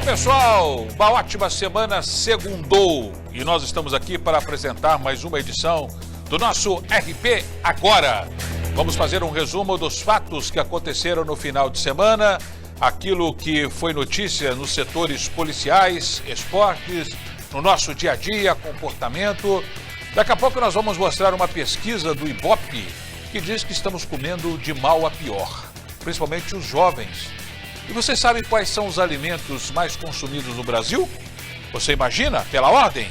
pessoal, uma ótima semana segundou e nós estamos aqui para apresentar mais uma edição do nosso RP Agora. Vamos fazer um resumo dos fatos que aconteceram no final de semana, aquilo que foi notícia nos setores policiais, esportes, no nosso dia a dia, comportamento. Daqui a pouco nós vamos mostrar uma pesquisa do Ibope que diz que estamos comendo de mal a pior, principalmente os jovens. E vocês sabem quais são os alimentos mais consumidos no Brasil? Você imagina, pela ordem?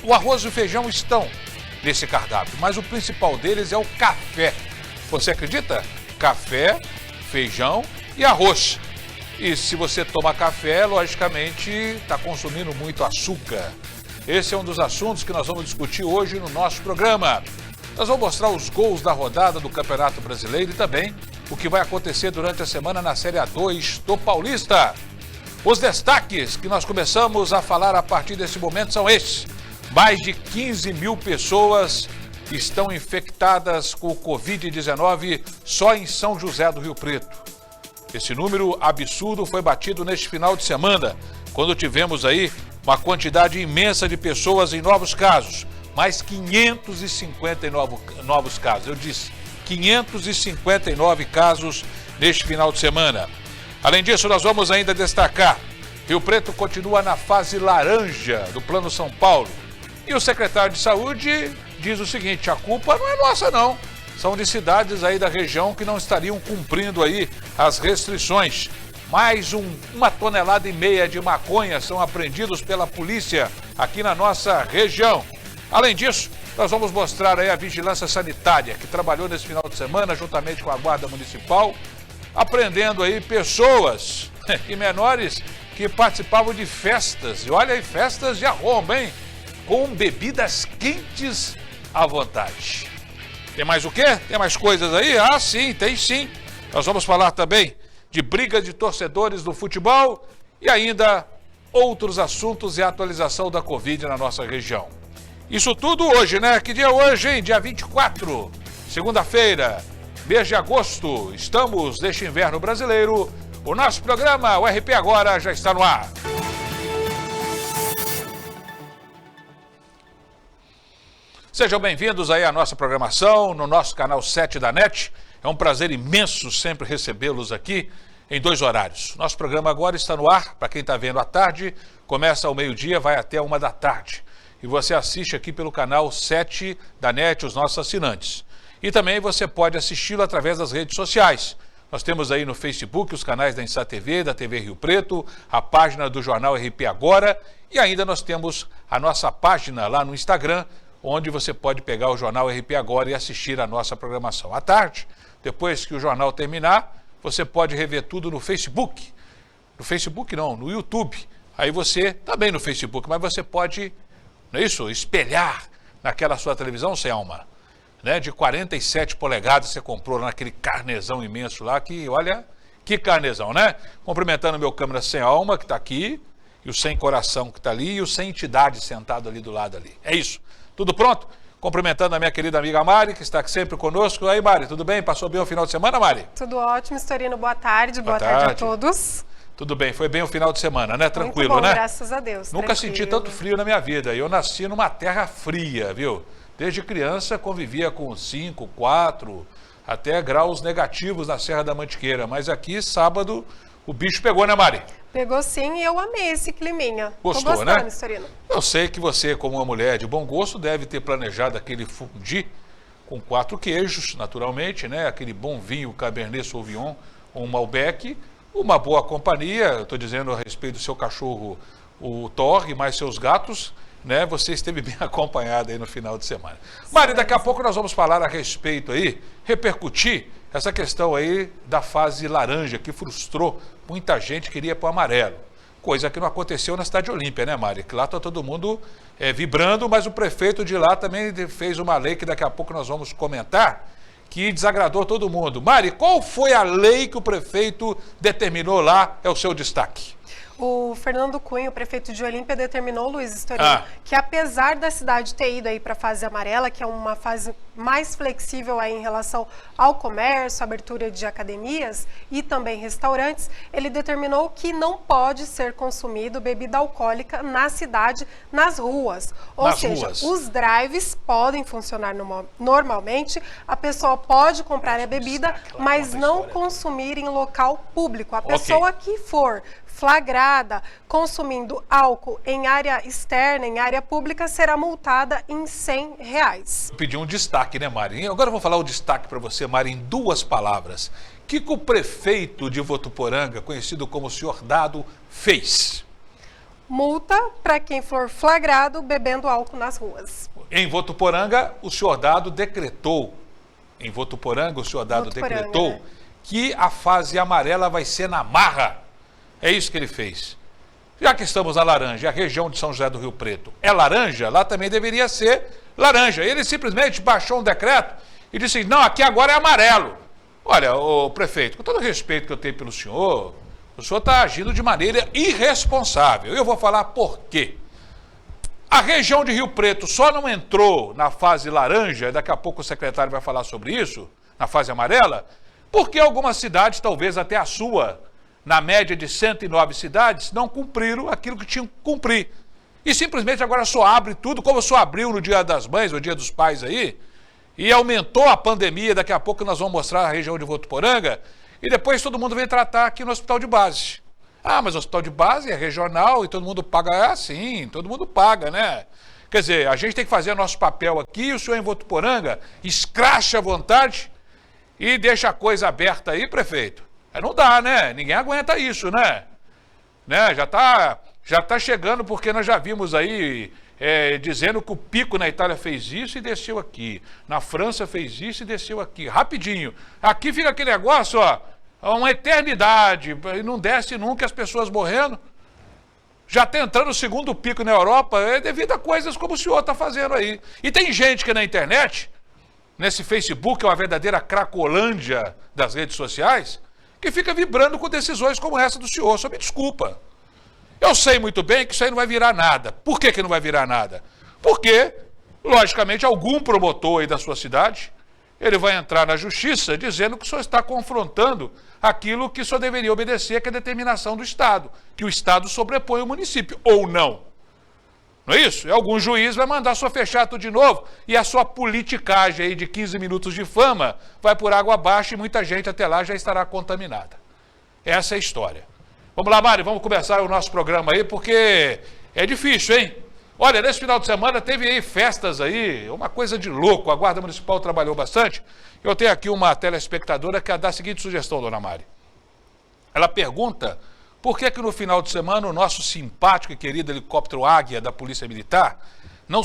O arroz e o feijão estão nesse cardápio, mas o principal deles é o café. Você acredita? Café, feijão e arroz. E se você toma café, logicamente está consumindo muito açúcar. Esse é um dos assuntos que nós vamos discutir hoje no nosso programa. Nós vamos mostrar os gols da rodada do Campeonato Brasileiro e também o que vai acontecer durante a semana na Série A2 do Paulista. Os destaques que nós começamos a falar a partir desse momento são estes. Mais de 15 mil pessoas estão infectadas com o Covid-19 só em São José do Rio Preto. Esse número absurdo foi batido neste final de semana, quando tivemos aí uma quantidade imensa de pessoas em novos casos. Mais 559 novos casos, eu disse, 559 casos neste final de semana. Além disso, nós vamos ainda destacar, Rio Preto continua na fase laranja do Plano São Paulo. E o secretário de Saúde diz o seguinte, a culpa não é nossa não, são de cidades aí da região que não estariam cumprindo aí as restrições. Mais 1,5 tonelada de maconha são apreendidos pela polícia aqui na nossa região. Além disso, nós vamos mostrar aí a vigilância sanitária que trabalhou nesse final de semana juntamente com a Guarda Municipal, apreendendo aí pessoas e menores que participavam de festas. E olha aí, festas de arromba, hein? Com bebidas quentes à vontade. Tem mais o quê? Tem mais coisas aí? Ah, sim, tem sim. Nós vamos falar também de brigas de torcedores do futebol e ainda outros assuntos e atualização da Covid na nossa região. Isso tudo hoje, né? Que dia é hoje, hein? Dia 24, segunda-feira, mês de agosto. Estamos neste inverno brasileiro. O nosso programa, o RP Agora, já está no ar. Sejam bem-vindos aí à nossa programação, no nosso canal 7 da NET. É um prazer imenso sempre recebê-los aqui em 2 horários. Nosso programa agora está no ar, para quem está vendo à tarde, começa ao meio-dia, vai até 1 da tarde. E você assiste aqui pelo canal 7 da NET, os nossos assinantes. E também você pode assisti-lo através das redes sociais. Nós temos aí no Facebook os canais da Insat TV, da TV Rio Preto, a página do jornal RP Agora e ainda nós temos a nossa página lá no Instagram, onde você pode pegar o jornal RP Agora e assistir a nossa programação. À tarde, depois que o jornal terminar, você pode rever tudo no Facebook. No Facebook não, no YouTube. Aí você, também no Facebook, mas você pode, não é isso? Espelhar naquela sua televisão sem alma, né? De 47 polegadas você comprou naquele carnezão imenso lá, que olha, que carnezão, né? Cumprimentando meu câmera sem alma que está aqui, e o sem coração que está ali, e o sem entidade sentado ali do lado ali. É isso. Tudo pronto? Cumprimentando a minha querida amiga Mari, que está aqui sempre conosco. Aí, Mari, tudo bem? Passou bem o final de semana, Mari? Tudo ótimo, Storino. Boa tarde. Boa tarde a todos. Tudo bem, foi bem o final de semana, né? Tranquilo, muito bom, né? Graças a Deus. Nunca senti tanto frio na minha vida. Eu nasci numa terra fria, viu? Desde criança convivia com 5, 4, até graus negativos na Serra da Mantiqueira. Mas aqui, sábado, o bicho pegou, né, Mari? Pegou sim e eu amei esse climinha. Gostou, tô gostando, né? Storino. Eu sei que você, como uma mulher de bom gosto, deve ter planejado aquele fondue com 4 queijos, naturalmente, né? Aquele bom vinho Cabernet Sauvignon, um Malbec, uma boa companhia. Eu estou dizendo a respeito do seu cachorro, o Thor, e mais seus gatos, né? Você esteve bem acompanhada aí no final de semana. Mari, daqui a pouco nós vamos falar a respeito aí, repercutir essa questão aí da fase laranja, que frustrou muita gente, queria ir para o amarelo. Coisa que não aconteceu na Cidade Olímpia, né, Mari? Que lá está todo mundo vibrando, mas o prefeito de lá também fez uma lei que daqui a pouco nós vamos comentar, que desagradou todo mundo. Mari, qual foi a lei que o prefeito determinou lá? É o seu destaque. O Fernando Cunha, o prefeito de Olímpia, determinou, Luiz Storino, que apesar da cidade ter ido aí para a fase amarela, que é uma fase mais flexível aí em relação ao comércio, abertura de academias e também restaurantes, ele determinou que não pode ser consumido bebida alcoólica na cidade, nas ruas. Ou seja, os drives podem funcionar normalmente, a pessoa pode comprar a bebida, mas não consumir em local público. A pessoa que for flagrada consumindo álcool em área externa, em área pública, será multada em R$100. Pedi um destaque, né, Mari? Agora eu vou falar o destaque para você, Mari, em 2 palavras. O que o prefeito de Votuporanga, conhecido como senhor Dado, fez? Multa para quem for flagrado bebendo álcool nas ruas. Em Votuporanga, o senhor Dado decretou, né, que a fase amarela vai ser na marra. É isso que ele fez. Já que estamos na laranja, a região de São José do Rio Preto é laranja, lá também deveria ser laranja. Ele simplesmente baixou um decreto e disse, não, aqui agora é amarelo. Olha, o prefeito, com todo o respeito que eu tenho pelo senhor, o senhor está agindo de maneira irresponsável. Eu vou falar por quê. A região de Rio Preto só não entrou na fase laranja, daqui a pouco o secretário vai falar sobre isso, na fase amarela, porque algumas cidades, talvez até a sua, na média de 109 cidades, não cumpriram aquilo que tinham que cumprir. E simplesmente agora só abre tudo, como só abriu no Dia das Mães, ou Dia dos Pais aí, e aumentou a pandemia, daqui a pouco nós vamos mostrar a região de Votuporanga, e depois todo mundo vem tratar aqui no hospital de base. Ah, mas o hospital de base é regional e todo mundo paga. É assim, todo mundo paga, né? Quer dizer, a gente tem que fazer nosso papel aqui, o senhor em Votuporanga escracha à vontade e deixa a coisa aberta aí, prefeito. Não dá, né? Ninguém aguenta isso, né? Já tá chegando, porque nós já vimos aí dizendo que o pico na Itália fez isso e desceu aqui. Na França fez isso e desceu aqui. Rapidinho. Aqui fica aquele negócio, ó, uma eternidade. E não desce nunca, as pessoas morrendo. Já está entrando o segundo pico na Europa, devido a coisas como o senhor está fazendo aí. E tem gente que na internet, nesse Facebook, é uma verdadeira cracolândia das redes sociais, que fica vibrando com decisões como essa do senhor. Só me desculpa. Eu sei muito bem que isso aí não vai virar nada. Por que não vai virar nada? Porque, logicamente, algum promotor aí da sua cidade, ele vai entrar na justiça dizendo que o senhor está confrontando aquilo que o senhor deveria obedecer, que é a determinação do Estado, que o Estado sobrepõe o município, ou não. Não é isso? E algum juiz vai mandar só fechar tudo de novo e a sua politicagem aí de 15 minutos de fama vai por água abaixo e muita gente até lá já estará contaminada. Essa é a história. Vamos lá, Mari, vamos começar o nosso programa aí, porque é difícil, hein? Olha, nesse final de semana teve aí festas aí, uma coisa de louco, a Guarda Municipal trabalhou bastante. Eu tenho aqui uma telespectadora que dá a seguinte sugestão, dona Mari. Ela pergunta por que no final de semana o nosso simpático e querido helicóptero Águia da Polícia Militar não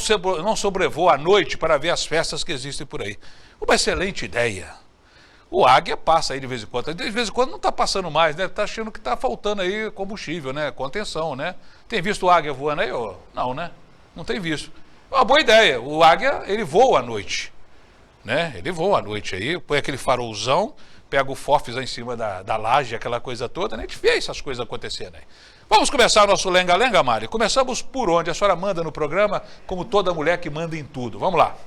sobrevoou à noite para ver as festas que existem por aí. Uma excelente ideia. O Águia passa aí de vez em quando não está passando mais, né? Está achando que está faltando aí combustível, né? Contenção, né? Tem visto o Águia voando aí? Não, né? Não tem visto. É uma boa ideia. O Águia, ele voa à noite, né? Ele voa à noite aí, põe aquele farolzão, pega o FOFs lá em cima da laje, aquela coisa toda, né? A gente vê essas coisas acontecendo aí. Vamos começar o nosso lenga-lenga, Mari? Começamos por onde? A senhora manda no programa, como toda mulher que manda em tudo. Vamos lá.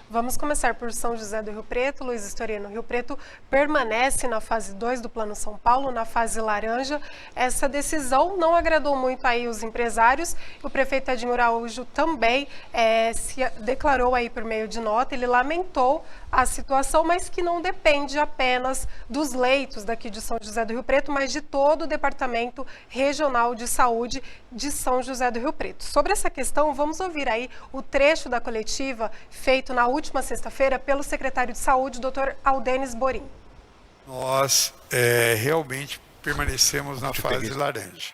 Vamos começar por São José do Rio Preto. Luiz Storino, Rio Preto permanece na fase 2 do Plano São Paulo, na fase laranja. Essa decisão não agradou muito aí os empresários. O prefeito Edinho Araújo também se declarou aí por meio de nota. Ele lamentou a situação, mas que não depende apenas dos leitos daqui de São José do Rio Preto, mas de todo o Departamento Regional de Saúde de São José do Rio Preto. Sobre essa questão, vamos ouvir aí o trecho da coletiva feito na última sexta-feira pelo secretário de Saúde, Dr. Aldenis Borim. Nós realmente permanecemos na fase laranja.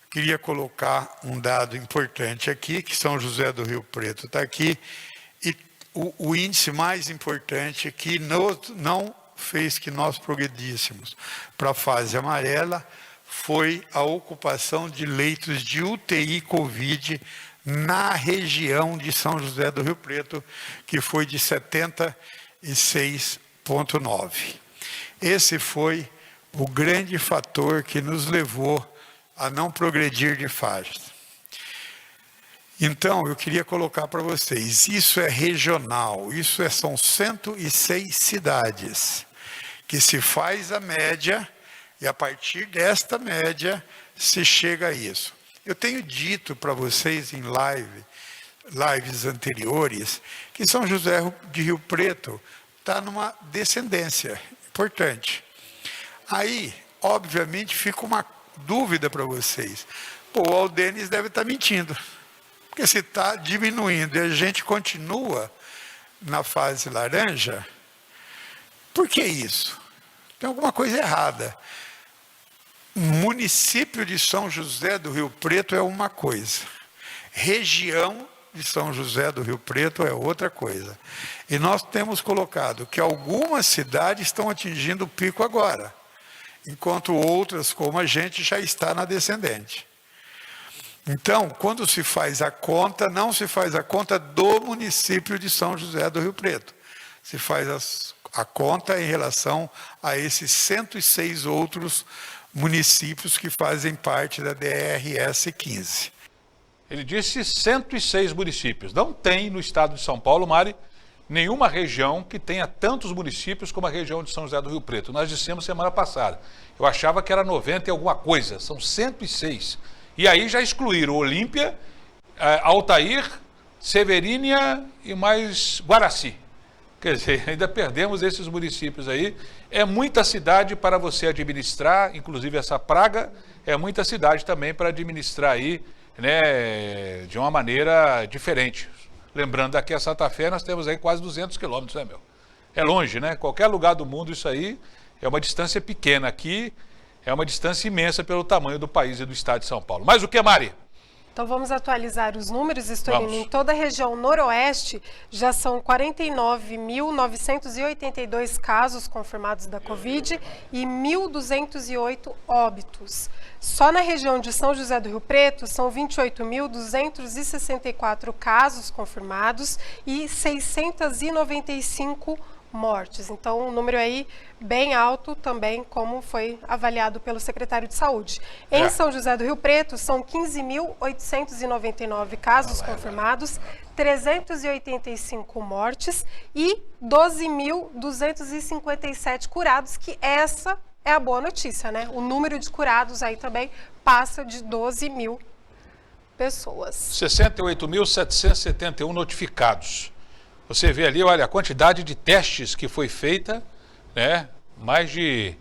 Queria colocar um dado importante aqui, que São José do Rio Preto está aqui, e o índice mais importante que não fez que nós progredíssemos para a fase amarela foi a ocupação de leitos de UTI Covid na região de São José do Rio Preto, que foi de 76,9. Esse foi o grande fator que nos levou a não progredir de fase. Então, eu queria colocar para vocês, isso é regional, são 106 cidades, que se faz a média, e a partir desta média, se chega a isso. Eu tenho dito para vocês em lives anteriores, que São José de Rio Preto está numa descendência importante. Aí, obviamente, fica uma dúvida para vocês. Pô, o Aldenis deve estar mentindo. Porque se está diminuindo e a gente continua na fase laranja, por que isso? Tem alguma coisa errada. O município de São José do Rio Preto é uma coisa. Região de São José do Rio Preto é outra coisa. E nós temos colocado que algumas cidades estão atingindo o pico agora, enquanto outras, como a gente, já está na descendente. Então, quando se faz a conta, não se faz a conta do município de São José do Rio Preto. Se faz a conta em relação a esses 106 outros municípios que fazem parte da DRS 15. Ele disse 106 municípios. Não tem no estado de São Paulo, Mari, nenhuma região que tenha tantos municípios como a região de São José do Rio Preto. Nós dissemos semana passada. Eu achava que era 90 e alguma coisa. São 106. E aí já excluíram Olímpia, Altair, Severínia e mais Guaraci. Quer dizer, ainda perdemos esses municípios aí. É muita cidade para você administrar, inclusive essa praga, é muita cidade também para administrar aí, né, de uma maneira diferente. Lembrando, daqui a Santa Fé nós temos aí quase 200 quilômetros, né, meu? É longe, né? Qualquer lugar do mundo isso aí é uma distância pequena. Aqui é uma distância imensa pelo tamanho do país e do estado de São Paulo. Mas o que, Mari? Então vamos atualizar os números, Estorino. Em toda a região noroeste já são 49.982 casos confirmados da Covid e 1.208 óbitos. Só na região de São José do Rio Preto são 28.264 casos confirmados e 695 mortes. Então, um número aí bem alto também, como foi avaliado pelo secretário de Saúde. Em São José do Rio Preto, são 15.899 casos confirmados, 385 mortes e 12.257 curados, que essa é a boa notícia, né? O número de curados aí também passa de 12 mil pessoas. 68.771 notificados. Você vê ali, olha, a quantidade de testes que foi feita, né? Mais de...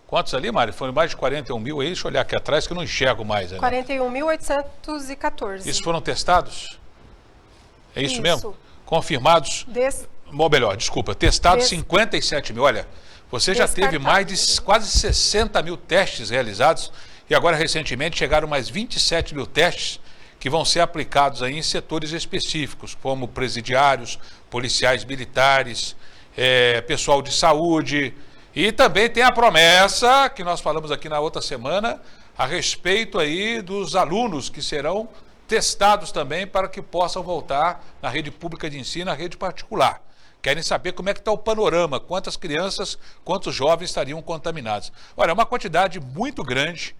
Quantos ali, Mari? Foram mais de 41 mil aí? Deixa eu olhar aqui atrás que eu não enxergo mais. Né? 41.814. Isso foram testados? É isso mesmo? Confirmados? Ou melhor, desculpa, testados 57 mil. Olha, você já teve mais de quase 60 mil testes realizados e agora recentemente chegaram mais 27 mil testes que vão ser aplicados aí em setores específicos, como presidiários, policiais militares, pessoal de saúde. E também tem a promessa, que nós falamos aqui na outra semana, a respeito aí dos alunos que serão testados também para que possam voltar na rede pública de ensino, na rede particular. Querem saber como é que está o panorama, quantas crianças, quantos jovens estariam contaminados. Olha, é uma quantidade muito grande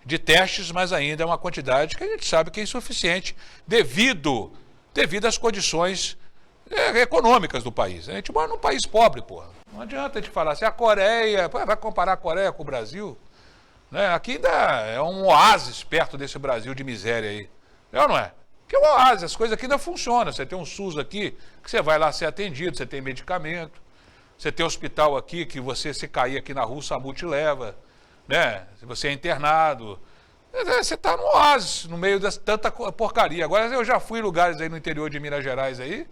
de testes, mas ainda é uma quantidade que a gente sabe que é insuficiente devido às condições econômicas do país. A gente mora num país pobre, porra. Não adianta a gente falar assim, a Coreia, vai comparar a Coreia com o Brasil? Né? Aqui ainda é um oásis perto desse Brasil de miséria aí. É ou não é? Porque é um oásis, as coisas aqui ainda funcionam. Você tem um SUS aqui, que você vai lá ser atendido, você tem medicamento. Você tem hospital aqui, que você se cair aqui na rua, o SAMU te leva. Né? Se você é internado, você está no oásis, no meio de tanta porcaria. Agora eu já fui em lugares aí no interior de Minas Gerais aí,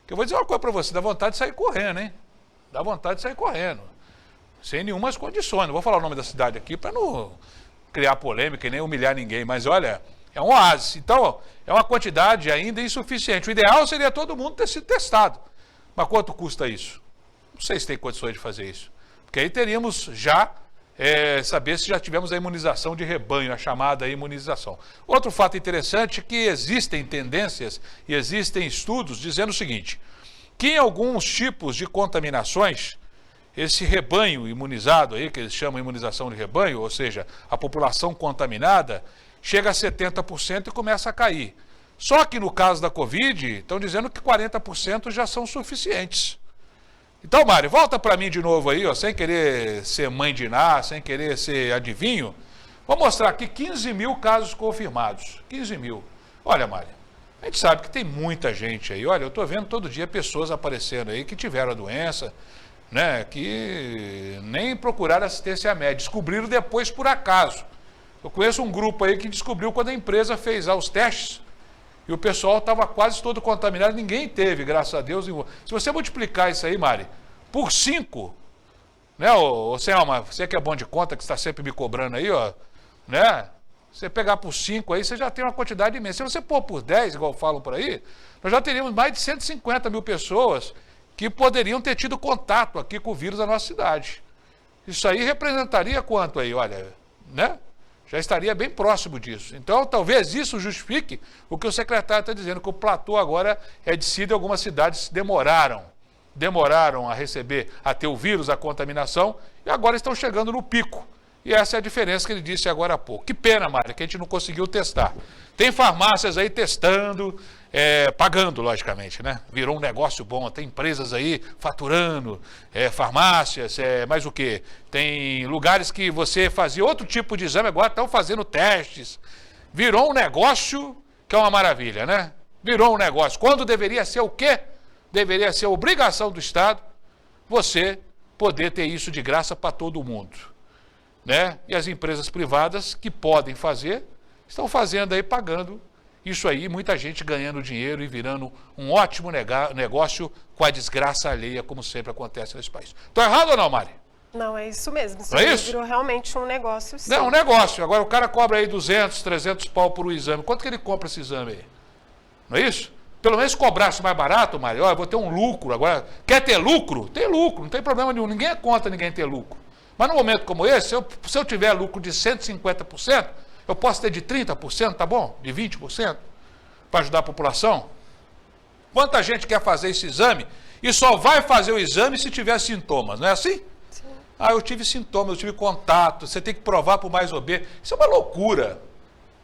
que eu vou dizer uma coisa para você, dá vontade de sair correndo, hein? Dá vontade de sair correndo. Sem nenhumas condições. Não vou falar o nome da cidade aqui para não criar polêmica e nem humilhar ninguém, mas olha, é um oásis. Então, é uma quantidade ainda insuficiente. O ideal seria todo mundo ter sido testado. Mas quanto custa isso? Não sei se tem condições de fazer isso. Porque aí teríamos já saber se já tivemos a imunização de rebanho, a chamada imunização. Outro fato interessante é que existem tendências e existem estudos dizendo o seguinte, que em alguns tipos de contaminações, esse rebanho imunizado aí, que eles chamam de imunização de rebanho, ou seja, a população contaminada, chega a 70% e começa a cair. Só que no caso da Covid, estão dizendo que 40% já são suficientes. Então, Mari, volta para mim de novo aí, ó, sem querer ser mãe de Ná, sem querer ser adivinho. Vou mostrar aqui 15 mil casos confirmados. 15 mil. Olha, Mari, a gente sabe que tem muita gente aí. Olha, eu estou vendo todo dia pessoas aparecendo aí que tiveram a doença, né, que nem procuraram assistência médica, descobriram depois por acaso. Eu conheço um grupo aí que descobriu quando a empresa fez os testes e o pessoal estava quase todo contaminado, ninguém teve, graças a Deus. Se você multiplicar isso aí, Mari, por 5, né, ô Selma, você que é bom de conta, que está sempre me cobrando aí, ó, né, você pegar por 5 aí, você já tem uma quantidade imensa. Se você pôr por 10, igual falam por aí, nós já teríamos mais de 150 mil pessoas que poderiam ter tido contato aqui com o vírus da nossa cidade. Isso aí representaria quanto aí, olha, né? Já estaria bem próximo disso. Então, talvez isso justifique o que o secretário está dizendo, que o platô agora é descido e algumas cidades demoraram a receber, a ter o vírus, a contaminação, e agora estão chegando no pico. E essa é a diferença que ele disse agora há pouco. Que pena, Mário, que a gente não conseguiu testar. Tem farmácias aí testando, pagando, logicamente, né? Virou um negócio bom, tem empresas aí faturando, farmácias, mais o quê? Tem lugares que você fazia outro tipo de exame, agora estão fazendo testes. Virou um negócio que é uma maravilha, né? Virou um negócio. Quando deveria ser o quê? Deveria ser obrigação do Estado você poder ter isso de graça para todo mundo, né? E as empresas privadas que podem fazer, estão fazendo aí, pagando isso aí, muita gente ganhando dinheiro e virando um ótimo negócio com a desgraça alheia, como sempre acontece nesse país. Estou errado ou não, Mari? Não, é isso mesmo. Não é isso? Virou realmente um negócio, sim. Não, um negócio. Agora o cara cobra aí 200, 300 pau por um exame. Quanto que ele compra esse exame aí? Não é isso? Pelo menos cobrasse mais barato, Mari. Olha, eu vou ter um lucro. Agora, quer ter lucro? Tem lucro, não tem problema nenhum. Ninguém é contra ninguém ter lucro. Mas num momento como esse, se eu tiver lucro de 150%, eu posso ter de 30%, tá bom? De 20%, para ajudar a população? Quanta gente quer fazer esse exame e só vai fazer o exame se tiver sintomas, não é assim? Sim. Ah, eu tive sintomas, eu tive contato, você tem que provar para o mais ou B. Isso é uma loucura.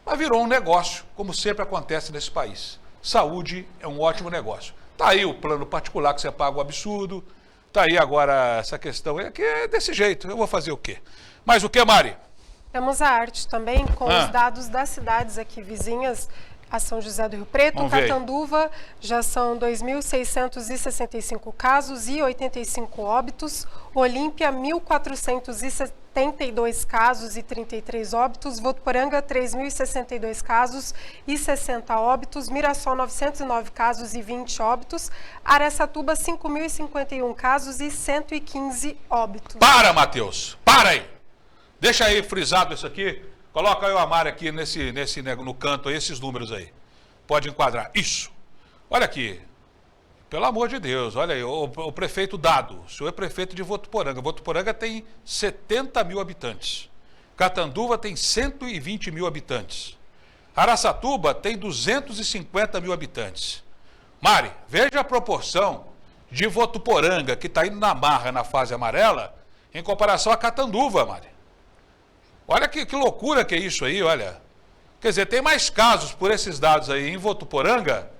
Mas virou um negócio, como sempre acontece nesse país. Saúde é um ótimo negócio. Está aí o plano particular que você paga um absurdo. Está aí agora essa questão, que é desse jeito. Eu vou fazer o quê? Mas o que, Mari? Temos a arte também com os dados das cidades aqui vizinhas a São José do Rio Preto. Catanduva já são 2.665 casos e 85 óbitos. Olímpia, 1.472 casos e 33 óbitos. Votuporanga, 3.062 casos e 60 óbitos. Mirassol, 909 casos e 20 óbitos. Araçatuba, 5.051 casos e 115 óbitos. Para, Matheus! Para aí! Deixa aí frisado isso aqui. Coloca aí o Amaro aqui no canto aí, esses números aí. Pode enquadrar. Isso. Olha aqui. Pelo amor de Deus, olha aí, o prefeito Dado, o senhor é prefeito de Votuporanga. Votuporanga tem 70 mil habitantes. Catanduva tem 120 mil habitantes. Araçatuba tem 250 mil habitantes. Mari, veja a proporção de Votuporanga, que está indo na marra na fase amarela, em comparação a Catanduva, Mari. Olha que loucura que é isso aí, olha. Quer dizer, tem mais casos por esses dados aí em Votuporanga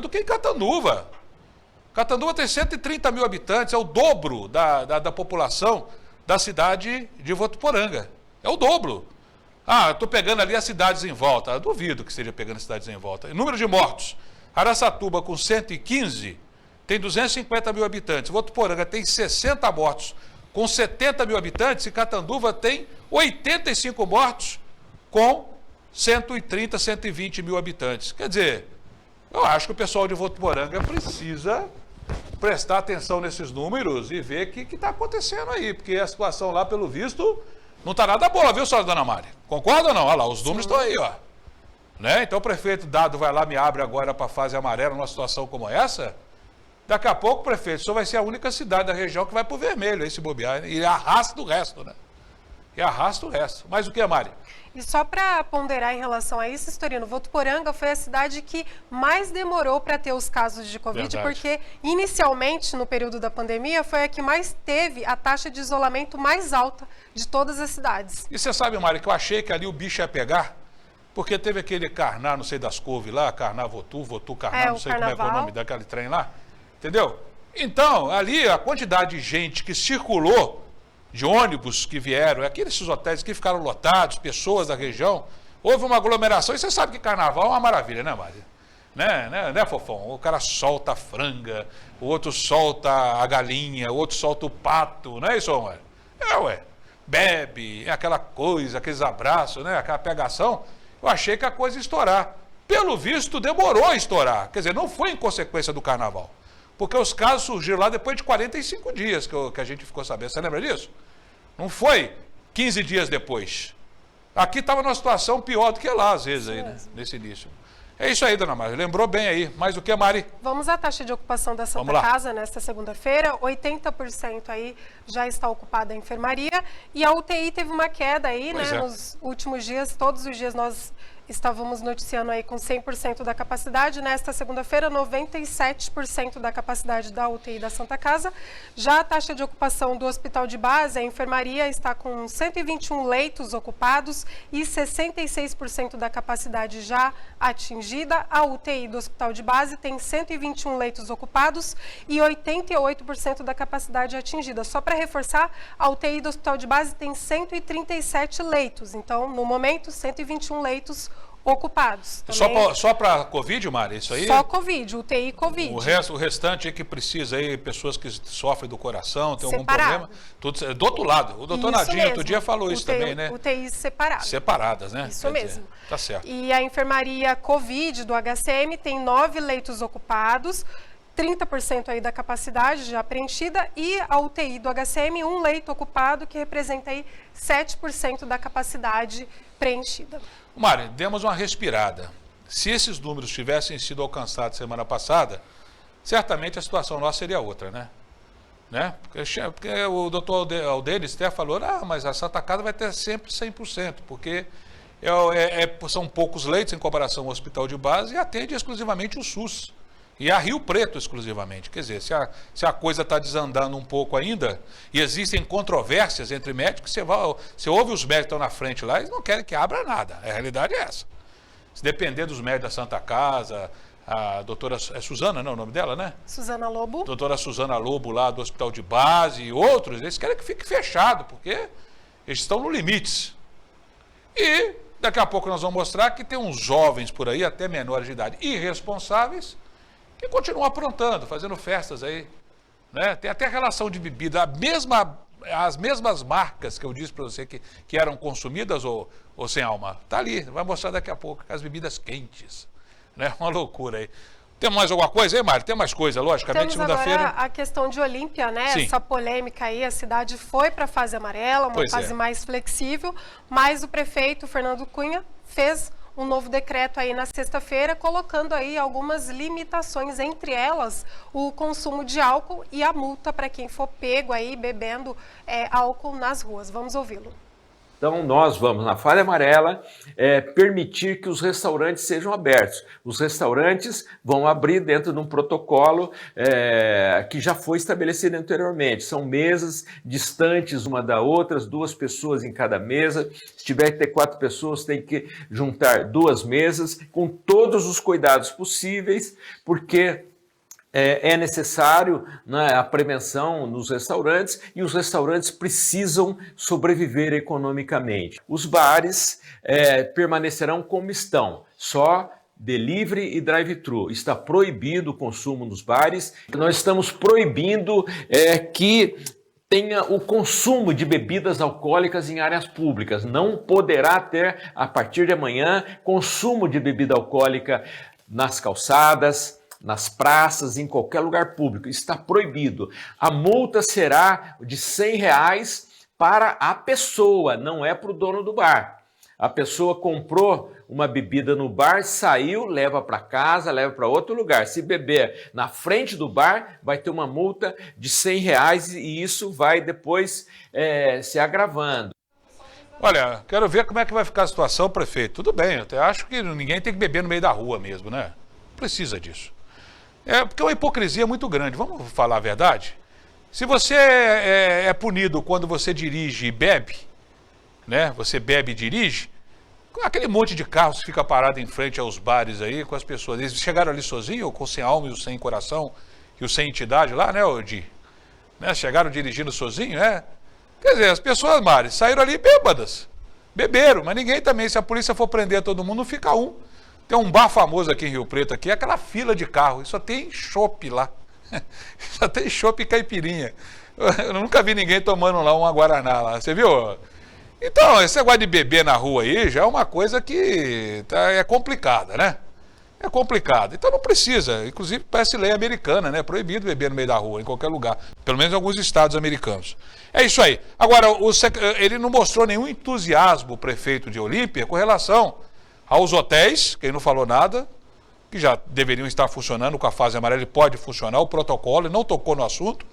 do que em Catanduva. Catanduva tem 130 mil habitantes, é o dobro da população da cidade de Votuporanga. É o dobro. Ah, estou pegando ali as cidades em volta. Eu duvido que esteja pegando as cidades em volta. E número de mortos. Araçatuba com 115 tem 250 mil habitantes. Votuporanga tem 60 mortos com 70 mil habitantes e Catanduva tem 85 mortos com 130, 120 mil habitantes. Quer dizer, eu acho que o pessoal de Votuporanga precisa prestar atenção nesses números e ver o que está acontecendo aí, porque a situação lá, pelo visto, não está nada boa, viu, senhora Dona Mari? Concorda ou não? Olha lá, os números estão aí, ó. Né? Então o prefeito Dado vai lá, me abre agora para a fase amarela numa situação como essa. Daqui a pouco, prefeito, só vai ser a única cidade da região que vai para o vermelho, aí se bobear, e arrasta o resto, né? E arrasta o resto. Mas o que, Mari? E só para ponderar em relação a isso, Storino, Votuporanga foi a cidade que mais demorou para ter os casos de Covid, porque inicialmente, no período da pandemia, foi a que mais teve a taxa de isolamento mais alta de todas as cidades. E você sabe, Mari, que eu achei que ali o bicho ia pegar, Porque teve aquele Carná, não sei das couves lá, Carná Votu Carná, não sei como é que é o nome daquele trem lá. Entendeu? Então, ali a quantidade de gente que circulou, de ônibus que vieram, aqueles hotéis que ficaram lotados, pessoas da região, houve uma aglomeração. E você sabe que carnaval é uma maravilha, né, Mário? Né, Fofão? O cara solta a franga, o outro solta a galinha, o outro solta o pato, não é isso, Mário? Ué. Bebe, aquela coisa, aqueles abraços, né? Aquela pegação. Eu achei que a coisa ia estourar. Pelo visto, demorou a estourar. Quer dizer, não foi em consequência do carnaval. Porque os casos surgiram lá depois de 45 dias que a gente ficou sabendo. Você lembra disso? Não foi 15 dias depois. Aqui estava numa situação pior do que lá, às vezes, aí, né? Nesse início. É isso aí, dona Mari. Lembrou bem aí. Mais o que, Mari? Vamos à taxa de ocupação da Santa Casa nesta segunda-feira. 80% aí já está ocupada a enfermaria. E a UTI teve uma queda aí, né? Nos últimos dias, todos os dias nós estávamos noticiando aí com 100% da capacidade. Nesta segunda-feira, 97% da capacidade da UTI da Santa Casa. Já a taxa de ocupação do hospital de base, a enfermaria está com 121 leitos ocupados e 66% da capacidade já atingida. A UTI do hospital de base tem 121 leitos ocupados e 88% da capacidade atingida. Só para reforçar, a UTI do hospital de base tem 137 leitos. Então, no momento, 121 leitos ocupados. Só para Covid, Mari, isso aí? Só Covid, UTI Covid. O restante é que precisa aí, pessoas que sofrem do coração, tem algum problema. Tudo, do outro lado, o doutor Nadinho outro dia falou isso também, né? UTIs separadas. Separadas, né? Isso mesmo. Tá certo. E a enfermaria Covid do HCM tem 9 leitos ocupados, 30% aí da capacidade já preenchida, e a UTI do HCM, 1 leito ocupado, que representa aí 7% da capacidade preenchida. Mari, demos uma respirada. Se esses números tivessem sido alcançados semana passada, certamente a situação nossa seria outra, né? Porque o doutor Aldenis até falou, mas a Santa Casa vai ter sempre 100%, porque são poucos leitos em comparação ao hospital de base e atende exclusivamente o SUS. E a Rio Preto exclusivamente. Quer dizer, se a coisa está desandando um pouco ainda, e existem controvérsias entre médicos, você ouve os médicos que estão na frente lá, eles não querem que abra nada. A realidade é essa. Se depender dos médicos da Santa Casa, a doutora Suzana, não é o nome dela, né? Suzana Lobo. Doutora Suzana Lobo lá do Hospital de Base e outros, eles querem que fique fechado, porque eles estão no limite. E daqui a pouco nós vamos mostrar que tem uns jovens por aí, até menores de idade, irresponsáveis, que continuam aprontando, fazendo festas aí, né? Tem até relação de bebida, as mesmas marcas que eu disse para você que eram consumidas, ou sem alma, tá ali, vai mostrar daqui a pouco, as bebidas quentes, né? Uma loucura aí. Tem mais alguma coisa aí, Mário? Tem mais coisa, logicamente, segunda-feira. Temos agora a questão de Olímpia, né? Sim. Essa polêmica aí, a cidade foi para a fase amarela, uma fase mais flexível, mas o prefeito Fernando Cunha fez um novo decreto aí na sexta-feira, colocando aí algumas limitações, entre elas o consumo de álcool e a multa para quem for pego aí bebendo álcool nas ruas. Vamos ouvi-lo. Então, nós vamos, na fase amarela, permitir que os restaurantes sejam abertos. Os restaurantes vão abrir dentro de um protocolo que já foi estabelecido anteriormente. São mesas distantes uma da outra, 2 pessoas em cada mesa. Se tiver que ter 4 pessoas, tem que juntar 2 mesas, com todos os cuidados possíveis, porque é necessário, né, a prevenção nos restaurantes, e os restaurantes precisam sobreviver economicamente. Os bares permanecerão como estão, só delivery e drive-thru. Está proibido o consumo nos bares. Nós estamos proibindo que tenha o consumo de bebidas alcoólicas em áreas públicas. Não poderá ter, a partir de amanhã, consumo de bebida alcoólica nas calçadas, nas praças, em qualquer lugar público. Está proibido. A multa será de R$100 para a pessoa, não é para o dono do bar. A pessoa comprou uma bebida no bar, saiu, leva para casa, leva para outro lugar. Se beber na frente do bar, vai ter uma multa de R$100 e isso vai depois se agravando. Olha, quero ver como é que vai ficar a situação, prefeito. Tudo bem, eu até acho que ninguém tem que beber no meio da rua mesmo, né? Precisa disso. Porque é uma hipocrisia muito grande. Vamos falar a verdade? Se você é punido quando você dirige e bebe, né? Você bebe e dirige, Aquele monte de carros que fica parado em frente aos bares aí, com as pessoas. Eles chegaram ali sozinhos, ou com sem alma e o sem coração, e o sem entidade lá, né, Odi? Né? Chegaram dirigindo sozinho, né? Quer dizer, as pessoas, Mari, saíram ali bêbadas. Beberam, mas ninguém também, se a polícia for prender todo mundo, não fica um. Tem um bar famoso aqui em Rio Preto, aqui, aquela fila de carro, e só tem chopp lá. Só tem chopp e caipirinha. Eu nunca vi ninguém tomando lá uma Guaraná lá, você viu? Então, esse negócio de beber na rua aí já é uma coisa que é complicada, né? É complicado. Então não precisa. Inclusive parece lei americana, né? Proibido beber no meio da rua, em qualquer lugar. Pelo menos em alguns estados americanos. É isso aí. Agora, ele não mostrou nenhum entusiasmo, o prefeito de Olímpia, com relação aos hotéis, que ele não falou nada, que já deveriam estar funcionando com a fase amarela, ele pode funcionar, o protocolo, ele não tocou no assunto.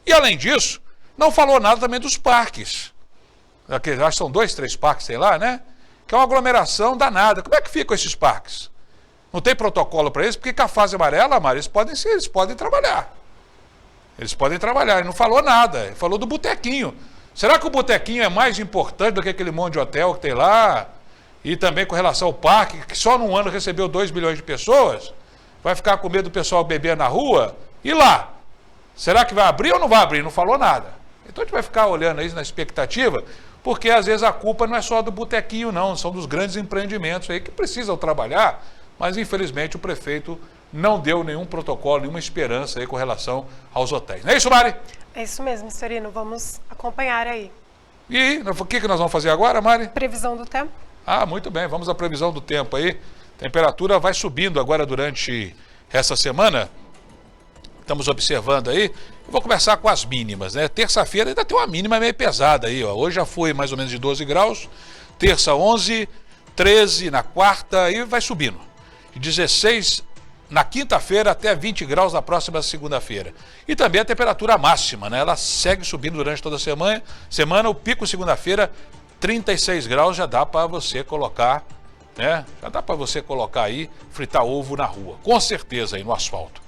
E além disso, não falou nada também dos parques. Acho que são 2, 3 parques, sei lá, né? Que é uma aglomeração danada. Como é que ficam esses parques? Não tem protocolo para isso? Porque com a fase amarela, Mari, eles podem trabalhar. Eles podem trabalhar. Ele não falou nada. Ele falou do botequinho. Será que o botequinho é mais importante do que aquele monte de hotel que tem lá? E também com relação ao parque, que só num ano recebeu 2 milhões de pessoas? Vai ficar com medo do pessoal beber na rua? E lá? Será que vai abrir ou não vai abrir? Não falou nada. Então a gente vai ficar olhando isso na expectativa, porque às vezes a culpa não é só do botequinho, não. São dos grandes empreendimentos aí que precisam trabalhar, mas infelizmente o prefeito não deu nenhum protocolo, nenhuma esperança aí com relação aos hotéis. Não é isso, Mari? É isso mesmo, Serino. Vamos acompanhar aí. E o que nós vamos fazer agora, Mari? Previsão do tempo. Ah, muito bem. Vamos à previsão do tempo aí. Temperatura vai subindo agora durante essa semana. Estamos observando aí. Eu vou começar com as mínimas, né? Terça-feira ainda tem uma mínima meio pesada aí, ó. Hoje já foi mais ou menos de 12 graus. Terça, 11, 13 na quarta e vai subindo. De 16 na quinta-feira até 20 graus na próxima segunda-feira. E também a temperatura máxima, né? Ela segue subindo durante toda a semana. O pico segunda-feira, 36 graus, já dá para você colocar, né? Já dá para você colocar aí, fritar ovo na rua. Com certeza aí no asfalto.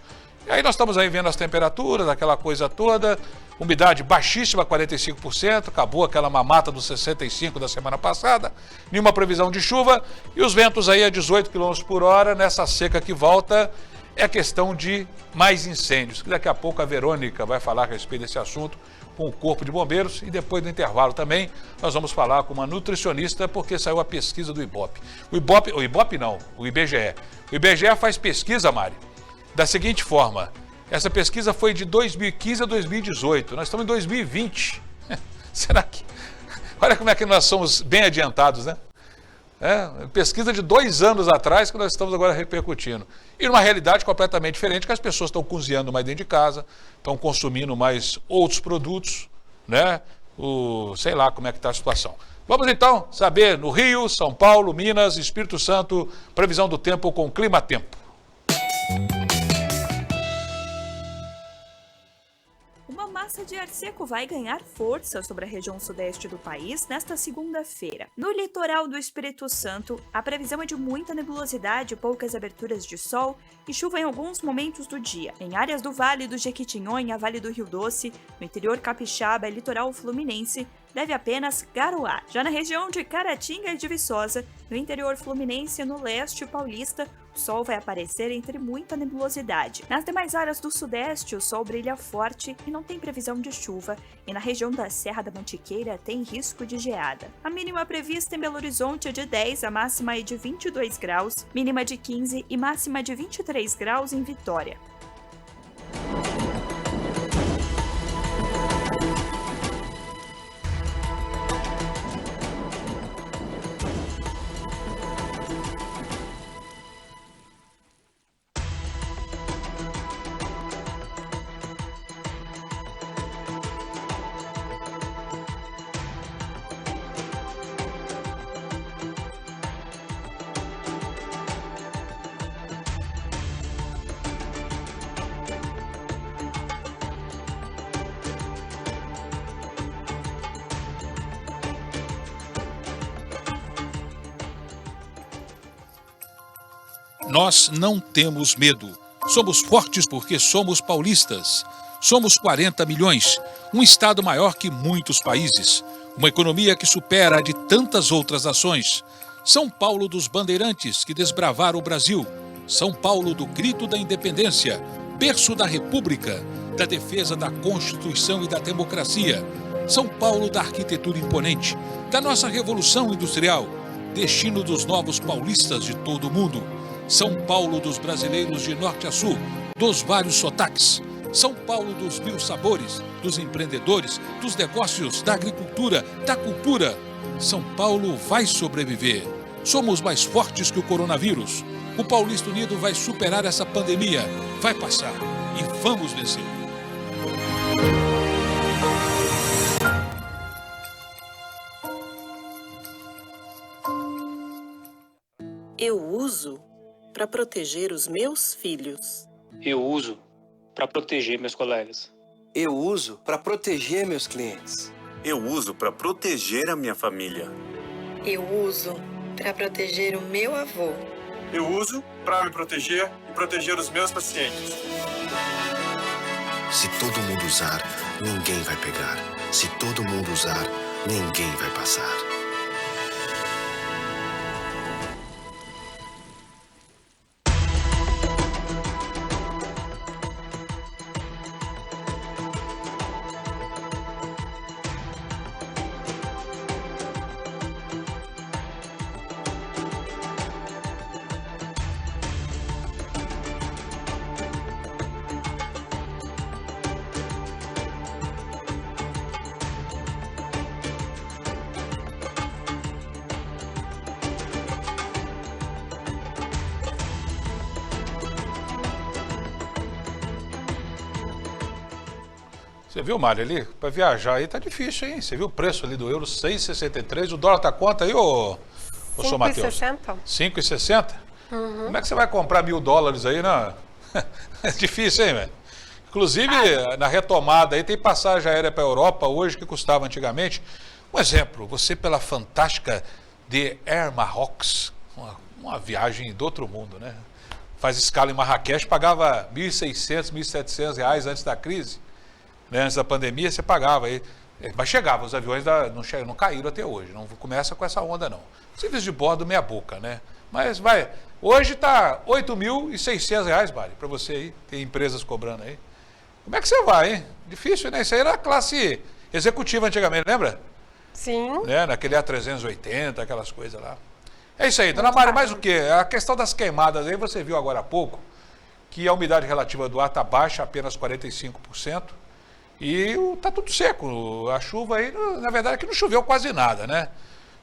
E aí nós estamos aí vendo as temperaturas, aquela coisa toda, umidade baixíssima, 45%, acabou aquela mamata dos 65% da semana passada, nenhuma previsão de chuva, e os ventos aí a 18 km por hora, nessa seca que volta, é questão de mais incêndios. Daqui a pouco a Verônica vai falar a respeito desse assunto com o Corpo de Bombeiros, e depois do intervalo também nós vamos falar com uma nutricionista, porque saiu a pesquisa do IBOP. O IBOP não, o IBGE. O IBGE faz pesquisa, Mari, da seguinte forma: essa pesquisa foi de 2015 a 2018, nós estamos em 2020. Será que... Olha como é que nós somos bem adiantados, né? Pesquisa de 2 anos atrás que nós estamos agora repercutindo. E numa realidade completamente diferente, que as pessoas estão cozinhando mais dentro de casa, estão consumindo mais outros produtos, né? Sei lá como é que está a situação. Vamos então saber no Rio, São Paulo, Minas, Espírito Santo, previsão do tempo com Clima Tempo. Uma massa de ar seco vai ganhar força sobre a região sudeste do país nesta segunda-feira. No litoral do Espírito Santo, a previsão é de muita nebulosidade, poucas aberturas de sol e chuva em alguns momentos do dia. Em áreas do Vale do Jequitinhonha, Vale do Rio Doce, no interior capixaba e litoral fluminense, deve apenas garoar. Já na região de Caratinga e de Viçosa, no interior fluminense e no leste paulista, o sol vai aparecer entre muita nebulosidade. Nas demais áreas do sudeste, o sol brilha forte e não tem previsão de chuva, e na região da Serra da Mantiqueira tem risco de geada. A mínima prevista em Belo Horizonte é de 10, a máxima é de 22 graus, mínima de 15 e máxima de 23 graus em Vitória. Nós não temos medo. Somos fortes porque somos paulistas. Somos 40 milhões, um estado maior que muitos países, uma economia que supera a de tantas outras nações. São Paulo dos bandeirantes que desbravaram o Brasil. São Paulo do grito da independência, berço da República, da defesa da Constituição e da democracia. São Paulo da arquitetura imponente, da nossa Revolução Industrial, destino dos novos paulistas de todo o mundo. São Paulo dos brasileiros de norte a sul, dos vários sotaques. São Paulo dos 1000 sabores, dos empreendedores, dos negócios, da agricultura, da cultura. São Paulo vai sobreviver. Somos mais fortes que o coronavírus. O Paulista Unido vai superar essa pandemia, vai passar e vamos vencer. Eu uso para proteger os meus filhos. Eu uso para proteger meus colegas. Eu uso para proteger meus clientes. Eu uso para proteger a minha família. Eu uso para proteger o meu avô. Eu uso para me proteger e proteger os meus pacientes. Se todo mundo usar, ninguém vai pegar. Se todo mundo usar, ninguém vai passar. Você viu, Mário, ali? Para viajar aí tá difícil, hein? Você viu o preço ali do euro, 6,63. O dólar tá quanto aí, ô Sr. Matheus? 5,60. 5,60? Uhum. Como é que você vai comprar $1.000 aí, né? É difícil, hein, velho? Inclusive, na retomada aí, tem passagem aérea para a Europa hoje que custava antigamente. Um exemplo, você pela fantástica The Air Maroc, uma viagem do outro mundo, né? Faz escala em Marrakech, pagava R$1.600, R$1.700 antes da crise. Né, antes da pandemia, você pagava aí. Mas chegava, os aviões não caíram até hoje. Não começa com essa onda, não. Serviço de bordo, meia boca, né? Mas vai. Hoje está R$8.600, Mari, para você aí. Tem empresas cobrando aí. Como é que você vai, hein? Difícil, né? Isso aí era a classe executiva antigamente, lembra? Sim. Né? Naquele A380, aquelas coisas lá. É isso aí. Dona Mari, mais o quê? A questão das queimadas aí, você viu agora há pouco que a umidade relativa do ar está baixa, apenas 45%. E tá tudo seco. A chuva aí, na verdade, que não choveu quase nada, né?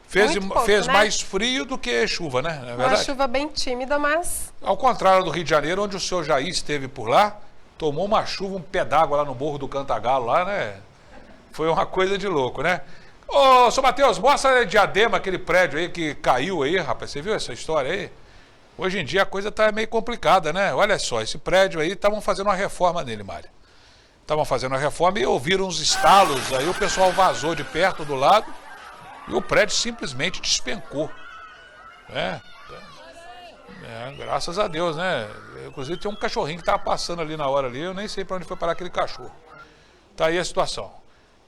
Fez né? mais frio do que chuva, né? Na verdade. Uma chuva bem tímida, mas... Ao contrário do Rio de Janeiro, onde o senhor Jair esteve por lá, tomou uma chuva, um pé d'água lá no Morro do Cantagalo, lá, né? Foi uma coisa de louco, né? Ô, Sr. Matheus, mostra aí Diadema, aquele prédio aí que caiu aí, rapaz. Você viu essa história aí? Hoje em dia a coisa tá meio complicada, né? Olha só, esse prédio aí, estavam fazendo uma reforma nele, Mário. Estavam fazendo a reforma e ouviram uns estalos, aí o pessoal vazou de perto do lado e o prédio simplesmente despencou. Graças a Deus, né? Inclusive tem um cachorrinho que estava passando ali na hora ali, eu nem sei para onde foi parar aquele cachorro. Tá aí a situação.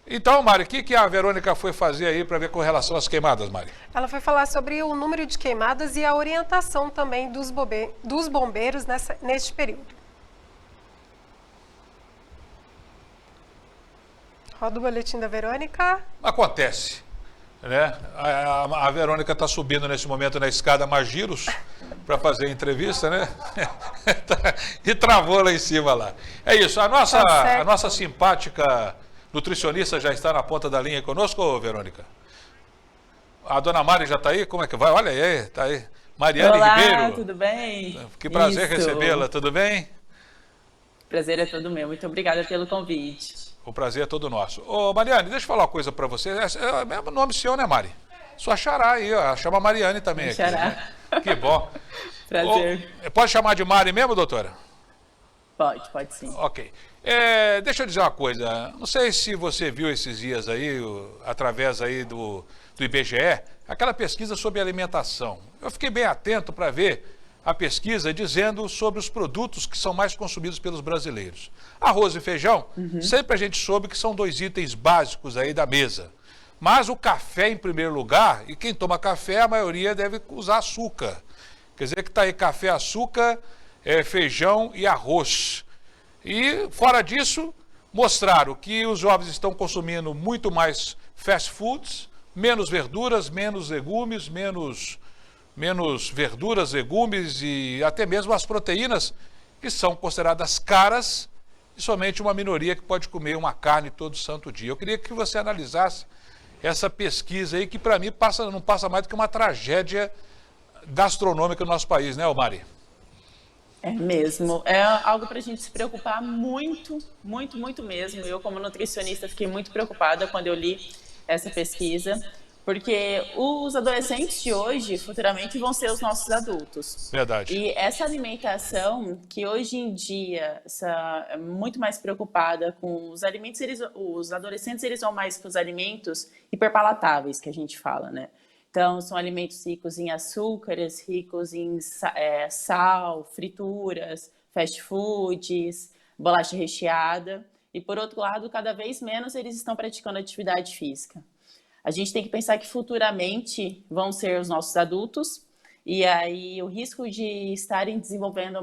Então, Mari, o que a Verônica foi fazer aí para ver com relação às queimadas, Mari? Ela foi falar sobre o número de queimadas e a orientação também dos bombeiros neste período. Roda o boletim da Verônica. Acontece, né? A Verônica está subindo nesse momento na escada Magiros para fazer a entrevista, né? E travou lá em cima lá. É isso, a nossa simpática nutricionista já está na ponta da linha conosco, Verônica? A dona Mari já está aí? Como é que vai? Olha aí, está aí. Mariane Olá, Ribeiro. Tudo bem? Que prazer recebê-la, tudo bem? Prazer é todo meu, muito obrigada pelo convite. O prazer é todo nosso. Ô, Mariane, deixa eu falar uma coisa para você. É o mesmo nome seu, né, Mari? Sua xará aí, ó. Chama Mariane também aqui. Xará. Né? Que bom. Prazer. Pode chamar de Mari mesmo, doutora? Pode sim. Ok. Deixa eu dizer uma coisa. Não sei se você viu esses dias aí, através aí do IBGE, aquela pesquisa sobre alimentação. Eu fiquei bem atento para ver a pesquisa dizendo sobre os produtos que são mais consumidos pelos brasileiros. Arroz e feijão, sempre a gente soube que são 2 itens básicos aí da mesa. Mas o café em primeiro lugar, e quem toma café, a maioria deve usar açúcar. Quer dizer que está aí café, açúcar, feijão e arroz. E fora disso, mostraram que os jovens estão consumindo muito mais fast foods, menos verduras, menos legumes, menos verduras, legumes e até mesmo as proteínas que são consideradas caras e somente uma minoria que pode comer uma carne todo santo dia. Eu queria que você analisasse essa pesquisa aí que para mim não passa mais do que uma tragédia gastronômica no nosso país, né, Mari? É mesmo, é algo para a gente se preocupar muito, muito, muito mesmo. Eu, como nutricionista, fiquei muito preocupada quando eu li essa pesquisa, porque os adolescentes de hoje, futuramente, vão ser os nossos adultos. Verdade. E essa alimentação, que hoje em dia é muito mais preocupada com os alimentos, os adolescentes eles vão mais para os alimentos hiperpalatáveis, que a gente fala, né? Então, são alimentos ricos em açúcares, ricos em sal, frituras, fast foods, bolacha recheada. E, por outro lado, cada vez menos eles estão praticando atividade física. A gente tem que pensar que futuramente vão ser os nossos adultos e aí o risco de estarem desenvolvendo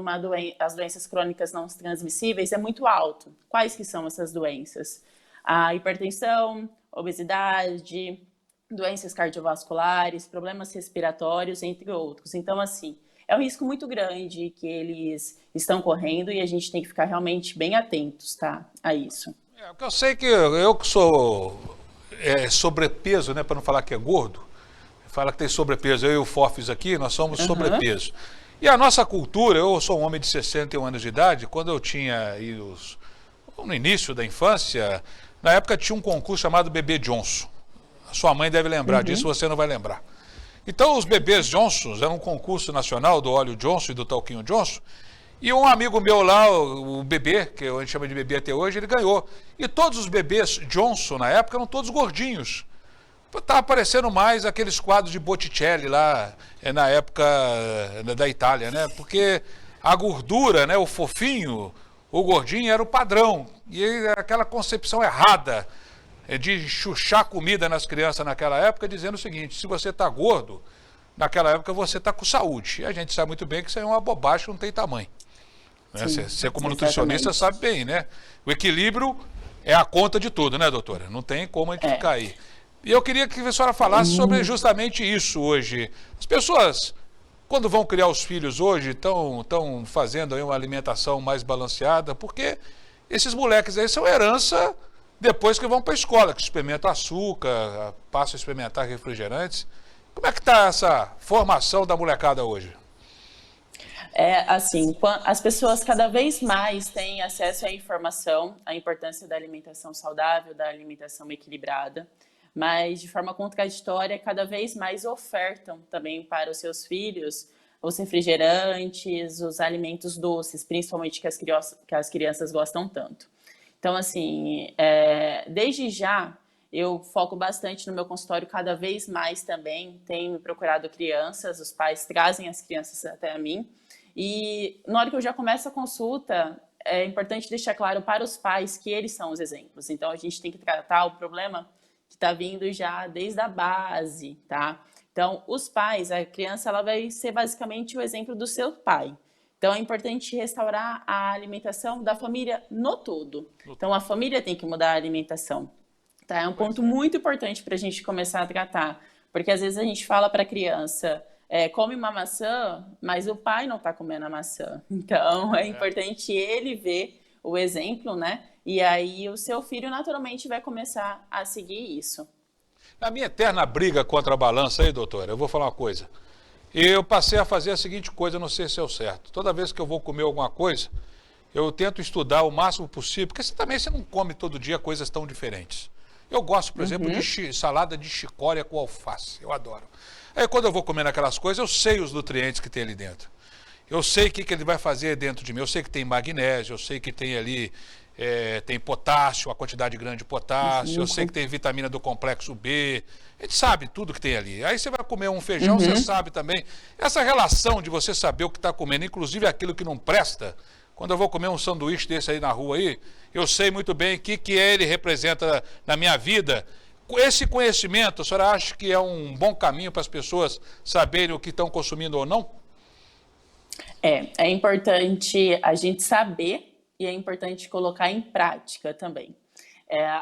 as doenças crônicas não transmissíveis é muito alto. Quais que são essas doenças? A hipertensão, obesidade, doenças cardiovasculares, problemas respiratórios, entre outros. Então, assim, é um risco muito grande que eles estão correndo e a gente tem que ficar realmente bem atentos, tá, a isso. Eu sei que eu que sou sobrepeso, né, para não falar que é gordo, fala que tem sobrepeso, eu e o Fofis aqui, nós somos sobrepeso. E a nossa cultura, eu sou um homem de 61 anos de idade, quando eu tinha aí no início da infância, na época tinha um concurso chamado Bebê Johnson. Sua mãe deve lembrar disso, você não vai lembrar. Então, os bebês Johnson, era um concurso nacional do óleo Johnson e do talquinho Johnson, e um amigo meu lá, o bebê, que a gente chama de bebê até hoje, ele ganhou. E todos os bebês Johnson, na época, eram todos gordinhos. Estava aparecendo mais aqueles quadros de Botticelli lá, na época da Itália, né? Porque a gordura, né, o fofinho, o gordinho era o padrão. E aquela concepção errada de chuchar comida nas crianças naquela época, dizendo o seguinte: se você está gordo, naquela época você está com saúde. E a gente sabe muito bem que isso é uma bobagem, não tem tamanho. Né? Você, como nutricionista, sabe bem, né? O equilíbrio é a conta de tudo, né, doutora? Não tem como a gente ficar aí. E eu queria que a senhora falasse sobre justamente isso hoje. As pessoas, quando vão criar os filhos hoje, estão fazendo aí uma alimentação mais balanceada, porque esses moleques aí são herança depois que vão para a escola, que experimentam açúcar, passam a experimentar refrigerantes. Como é que está essa formação da molecada hoje? Assim, as pessoas cada vez mais têm acesso à informação, à importância da alimentação saudável, da alimentação equilibrada, mas de forma contraditória, cada vez mais ofertam também para os seus filhos os refrigerantes, os alimentos doces, principalmente que as crianças gostam tanto. Então, assim, desde já, eu foco bastante no meu consultório, cada vez mais também tenho procurado crianças, os pais trazem as crianças até a mim, e na hora que eu já começo a consulta, é importante deixar claro para os pais que eles são os exemplos. Então, a gente tem que tratar o problema que está vindo já desde a base, tá? Então, os pais, a criança, ela vai ser basicamente o exemplo do seu pai. Então, é importante restaurar a alimentação da família no todo. Então, a família tem que mudar a alimentação. Tá? É um ponto muito importante para a gente começar a tratar. Porque, às vezes, a gente fala para a criança, come uma maçã, mas o pai não está comendo a maçã. Então, é importante ele ver o exemplo, né? E aí, o seu filho, naturalmente, vai começar a seguir isso. Na minha eterna briga contra a balança aí, doutora, eu vou falar uma coisa. Eu passei a fazer a seguinte coisa, não sei se é o certo. Toda vez que eu vou comer alguma coisa, eu tento estudar o máximo possível, porque você não come todo dia coisas tão diferentes. Eu gosto, por exemplo, de salada de chicória com alface, eu adoro. Aí quando eu vou comer aquelas coisas, eu sei os nutrientes que tem ali dentro. Eu sei o que ele vai fazer dentro de mim, eu sei que tem magnésio, eu sei que tem ali, tem potássio, uma quantidade grande de potássio, eu sei que tem vitamina do complexo B, a gente sabe tudo que tem ali. Aí você vai comer um feijão, você sabe também. Essa relação de você saber o que está comendo, inclusive aquilo que não presta, quando eu vou comer um sanduíche desse aí na rua aí, eu sei muito bem o que ele representa na minha vida, esse conhecimento, a senhora acha que é um bom caminho para as pessoas saberem o que estão consumindo ou não? É importante a gente saber e é importante colocar em prática também.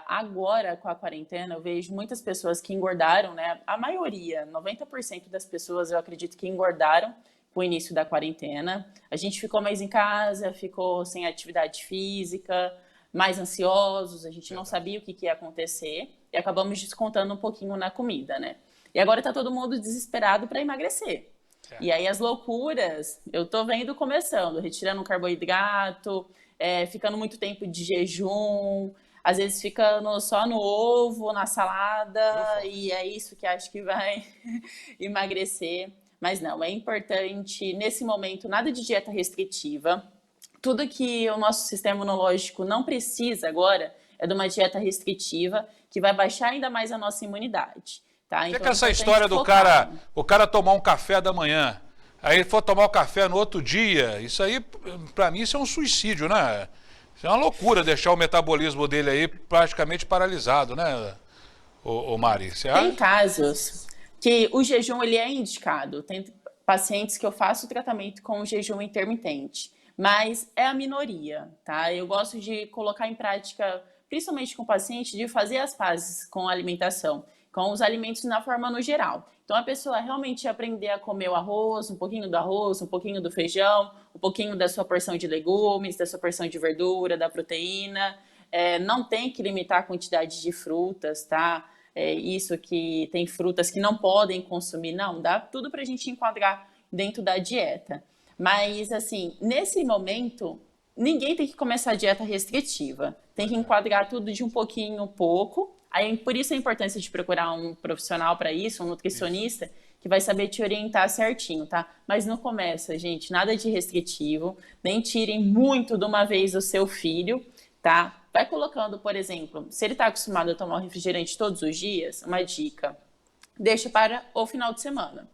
Agora, com a quarentena, eu vejo muitas pessoas que engordaram, né? A maioria, 90% das pessoas, eu acredito que engordaram com o início da quarentena. A gente ficou mais em casa, ficou sem atividade física, mais ansiosos, a gente não sabia o que ia acontecer e acabamos descontando um pouquinho na comida, né? E agora está todo mundo desesperado para emagrecer. E aí as loucuras, eu tô vendo começando, retirando carboidrato, ficando muito tempo de jejum, às vezes ficando só no ovo, na salada, e é isso que acho que vai emagrecer. Mas não, é importante, nesse momento, nada de dieta restritiva. Tudo que o nosso sistema imunológico não precisa agora é de uma dieta restritiva, que vai baixar ainda mais a nossa imunidade. Tá? Então, que essa história do o cara tomar um café da manhã, aí ele for tomar o café no outro dia, isso aí, para mim, isso é um suicídio, né? Isso é uma loucura deixar o metabolismo dele aí praticamente paralisado, né, ô Mari? Tem casos que o jejum ele é indicado. Tem pacientes que eu faço tratamento com o jejum intermitente, mas é a minoria, tá? Eu gosto de colocar em prática, principalmente com o paciente, de fazer as pazes com a alimentação, com os alimentos na forma no geral. Então, a pessoa realmente aprender a comer o arroz, um pouquinho do arroz, um pouquinho do feijão, um pouquinho da sua porção de legumes, da sua porção de verdura, da proteína. Não tem que limitar a quantidade de frutas, tá? Isso que tem frutas que não podem consumir, não. Dá tudo pra gente enquadrar dentro da dieta. Mas, assim, nesse momento, ninguém tem que começar a dieta restritiva. Tem que enquadrar tudo de um pouquinho, pouco. Aí, por isso a importância de procurar um profissional para isso, um nutricionista, que vai saber te orientar certinho, tá? Mas não começa, gente, nada de restritivo, nem tirem muito de uma vez o seu filho, tá? Vai colocando, por exemplo, se ele está acostumado a tomar um refrigerante todos os dias, uma dica, deixa para o final de semana,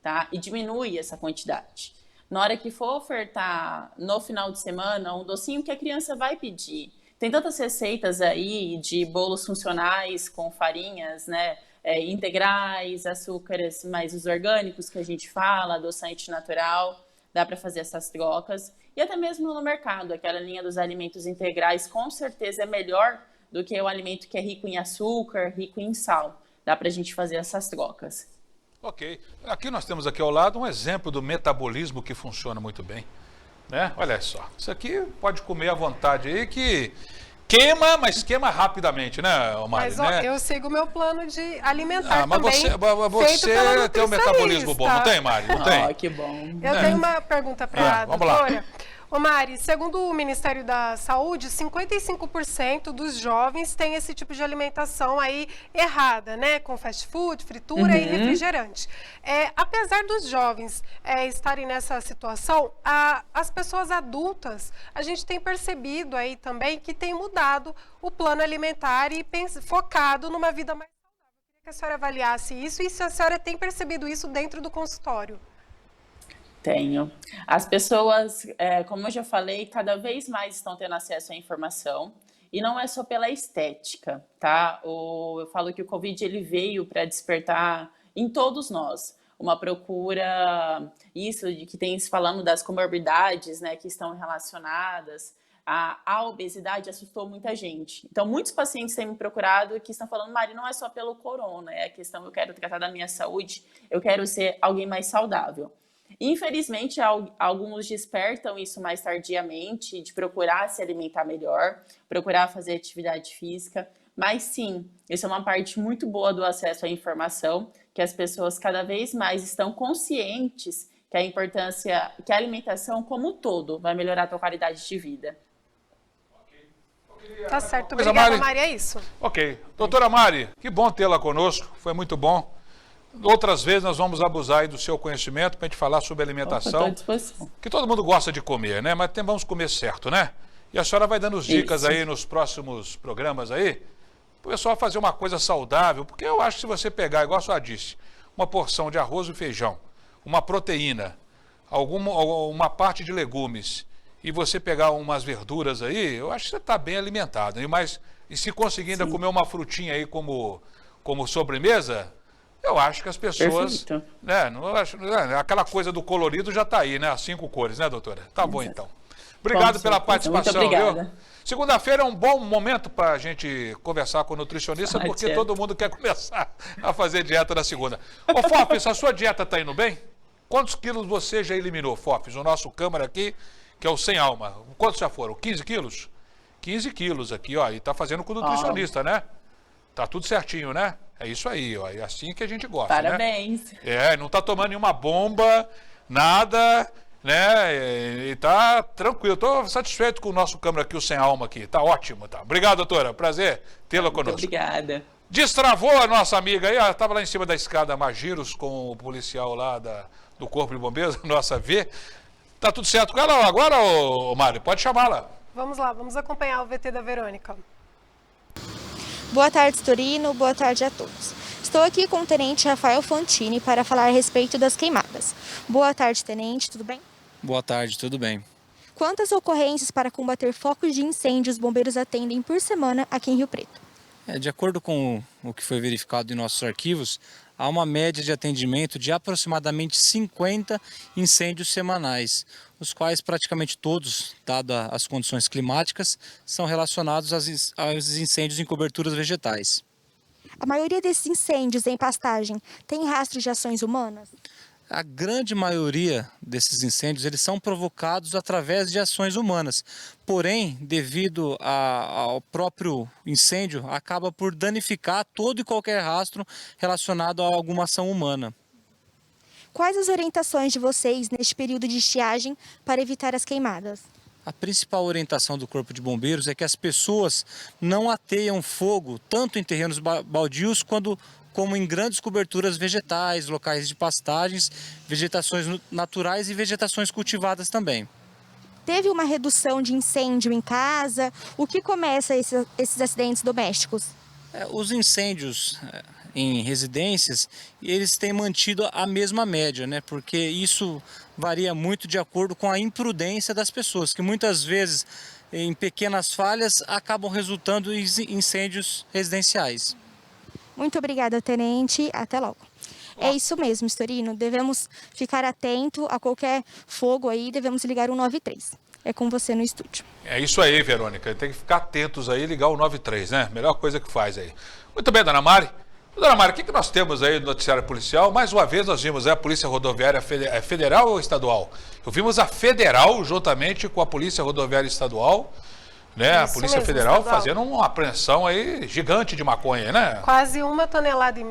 tá? E diminui essa quantidade. Na hora que for ofertar no final de semana, um docinho que a criança vai pedir. Tem tantas receitas aí de bolos funcionais com farinhas, né, integrais, açúcares mais os orgânicos que a gente fala, adoçante natural, dá para fazer essas trocas. E até mesmo no mercado, aquela linha dos alimentos integrais com certeza é melhor do que o alimento que é rico em açúcar, rico em sal. Dá para a gente fazer essas trocas. Ok. Aqui nós temos aqui ao lado um exemplo do metabolismo que funciona muito bem. Né? Olha só, isso aqui pode comer à vontade aí que queima, mas queima rapidamente, né, Mari? Mas ó, né? Eu sigo o meu plano de alimentar mas também. Você tem um metabolismo bom, não tem, Mari? Não tem? Que bom. Eu tenho uma pergunta para a doutora. Ô Mari, segundo o Ministério da Saúde, 55% dos jovens têm esse tipo de alimentação aí errada, né? Com fast food, fritura e refrigerante. Apesar dos jovens estarem nessa situação, as pessoas adultas, a gente tem percebido aí também que tem mudado o plano alimentar e focado numa vida mais saudável. Eu queria que a senhora avaliasse isso e se a senhora tem percebido isso dentro do consultório. Tenho. As pessoas, como eu já falei, cada vez mais estão tendo acesso à informação e não é só pela estética, tá? Eu falo que o Covid ele veio para despertar em todos nós uma procura, isso de que tem se falando das comorbidades, né, que estão relacionadas. A obesidade assustou muita gente. Então, muitos pacientes têm me procurado que estão falando, Mari, não é só pelo corona, é a questão, eu quero tratar da minha saúde, eu quero ser alguém mais saudável. Infelizmente, alguns despertam isso mais tardiamente, de procurar se alimentar melhor, procurar fazer atividade física, mas sim, isso é uma parte muito boa do acesso à informação, que as pessoas cada vez mais estão conscientes que a importância, que a alimentação como um todo vai melhorar a tua qualidade de vida. Tá certo, obrigada, Mari, é isso. Ok. Doutora Mari, que bom tê-la conosco, foi muito bom. Outras vezes nós vamos abusar aí do seu conhecimento para a gente falar sobre alimentação, que todo mundo gosta de comer, né? Mas vamos comer certo, né? E a senhora vai dando dicas aí nos próximos programas aí, para o pessoal fazer uma coisa saudável, porque eu acho que se você pegar, igual a senhora disse, uma porção de arroz e feijão, uma proteína, uma parte de legumes, e você pegar umas verduras aí, eu acho que você está bem alimentado. E se conseguir ainda comer uma frutinha aí como como sobremesa, eu acho que as pessoas... Né, não acho, aquela coisa do colorido já está aí, né? As 5 cores, né, doutora? Tá bom, então. Obrigado pela participação, viu? Segunda-feira é um bom momento para a gente conversar com o nutricionista, porque todo mundo quer começar a fazer dieta na segunda. Ô, Fofis, a sua dieta está indo bem? Quantos quilos você já eliminou, Fofis? O nosso câmara aqui, que é o Sem Alma. Quantos já foram? 15 quilos? 15 quilos aqui, ó. E tá fazendo com o nutricionista, né? Tá tudo certinho, né? É isso aí, ó. É assim que a gente gosta, Parabéns. Né? Não tá tomando nenhuma bomba, nada... né? E tá tranquilo. Estou satisfeito com o nosso câmera aqui, o Sem Alma aqui. Tá ótimo, tá. Obrigado, doutora. Prazer tê-la conosco. Obrigada. Destravou a nossa amiga aí, ela estava lá em cima da escada Magiros com o policial lá do Corpo de Bombeiros, nossa V. Tá tudo certo com ela agora, ô Mário? Pode chamá-la. Vamos lá, vamos acompanhar o VT da Verônica. Boa tarde, Storino. Boa tarde a todos. Estou aqui com o Tenente Rafael Fantini para falar a respeito das queimadas. Boa tarde, Tenente. Tudo bem? Boa tarde, tudo bem. Quantas ocorrências para combater focos de incêndio os bombeiros atendem por semana aqui em Rio Preto? De acordo com o que foi verificado em nossos arquivos, há uma média de atendimento de aproximadamente 50 incêndios semanais, os quais praticamente todos, dadas as condições climáticas, são relacionados aos incêndios em coberturas vegetais. A maioria desses incêndios em pastagem tem rastros de ações humanas? A grande maioria desses incêndios eles são provocados através de ações humanas. Porém, devido ao próprio incêndio, acaba por danificar todo e qualquer rastro relacionado a alguma ação humana. Quais as orientações de vocês neste período de estiagem para evitar as queimadas? A principal orientação do Corpo de Bombeiros é que as pessoas não ateiam fogo tanto em terrenos baldios como em grandes coberturas vegetais, locais de pastagens, vegetações naturais e vegetações cultivadas também. Teve uma redução de incêndio em casa? O que começa esses acidentes domésticos? Os incêndios em residências, eles têm mantido a mesma média, né? Porque isso varia muito de acordo com a imprudência das pessoas, que muitas vezes, em pequenas falhas, acabam resultando em incêndios residenciais. Muito obrigada, Tenente. Até logo. É isso mesmo, Storino. Devemos ficar atento a qualquer fogo aí, devemos ligar o 193. É com você no estúdio. É isso aí, Verônica. Tem que ficar atentos aí e ligar o 93, né? Melhor coisa que faz aí. Muito bem, dona Mari. Dona Mari, o que nós temos aí no noticiário policial? Mais uma vez nós vimos a Polícia Rodoviária Federal ou Estadual? Vimos a Federal juntamente com a Polícia Rodoviária Estadual, né? A Polícia Federal fazendo uma apreensão aí gigante de maconha, né? Quase 1,5 toneladas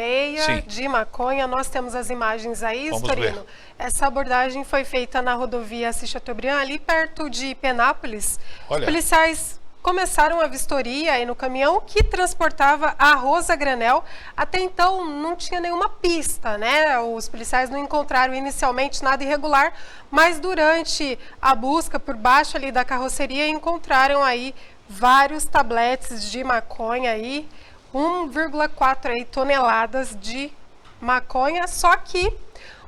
de maconha. Nós temos as imagens aí, Storino. Essa abordagem foi feita na rodovia Assis Chateaubriand, ali perto de Penápolis. Olha. Os policiais começaram a vistoria aí no caminhão que transportava arroz a granel. Até então não tinha nenhuma pista, né? Os policiais não encontraram inicialmente nada irregular, mas durante a busca por baixo ali da carroceria encontraram aí vários tabletes de maconha aí, 1,4 aí toneladas de maconha, só que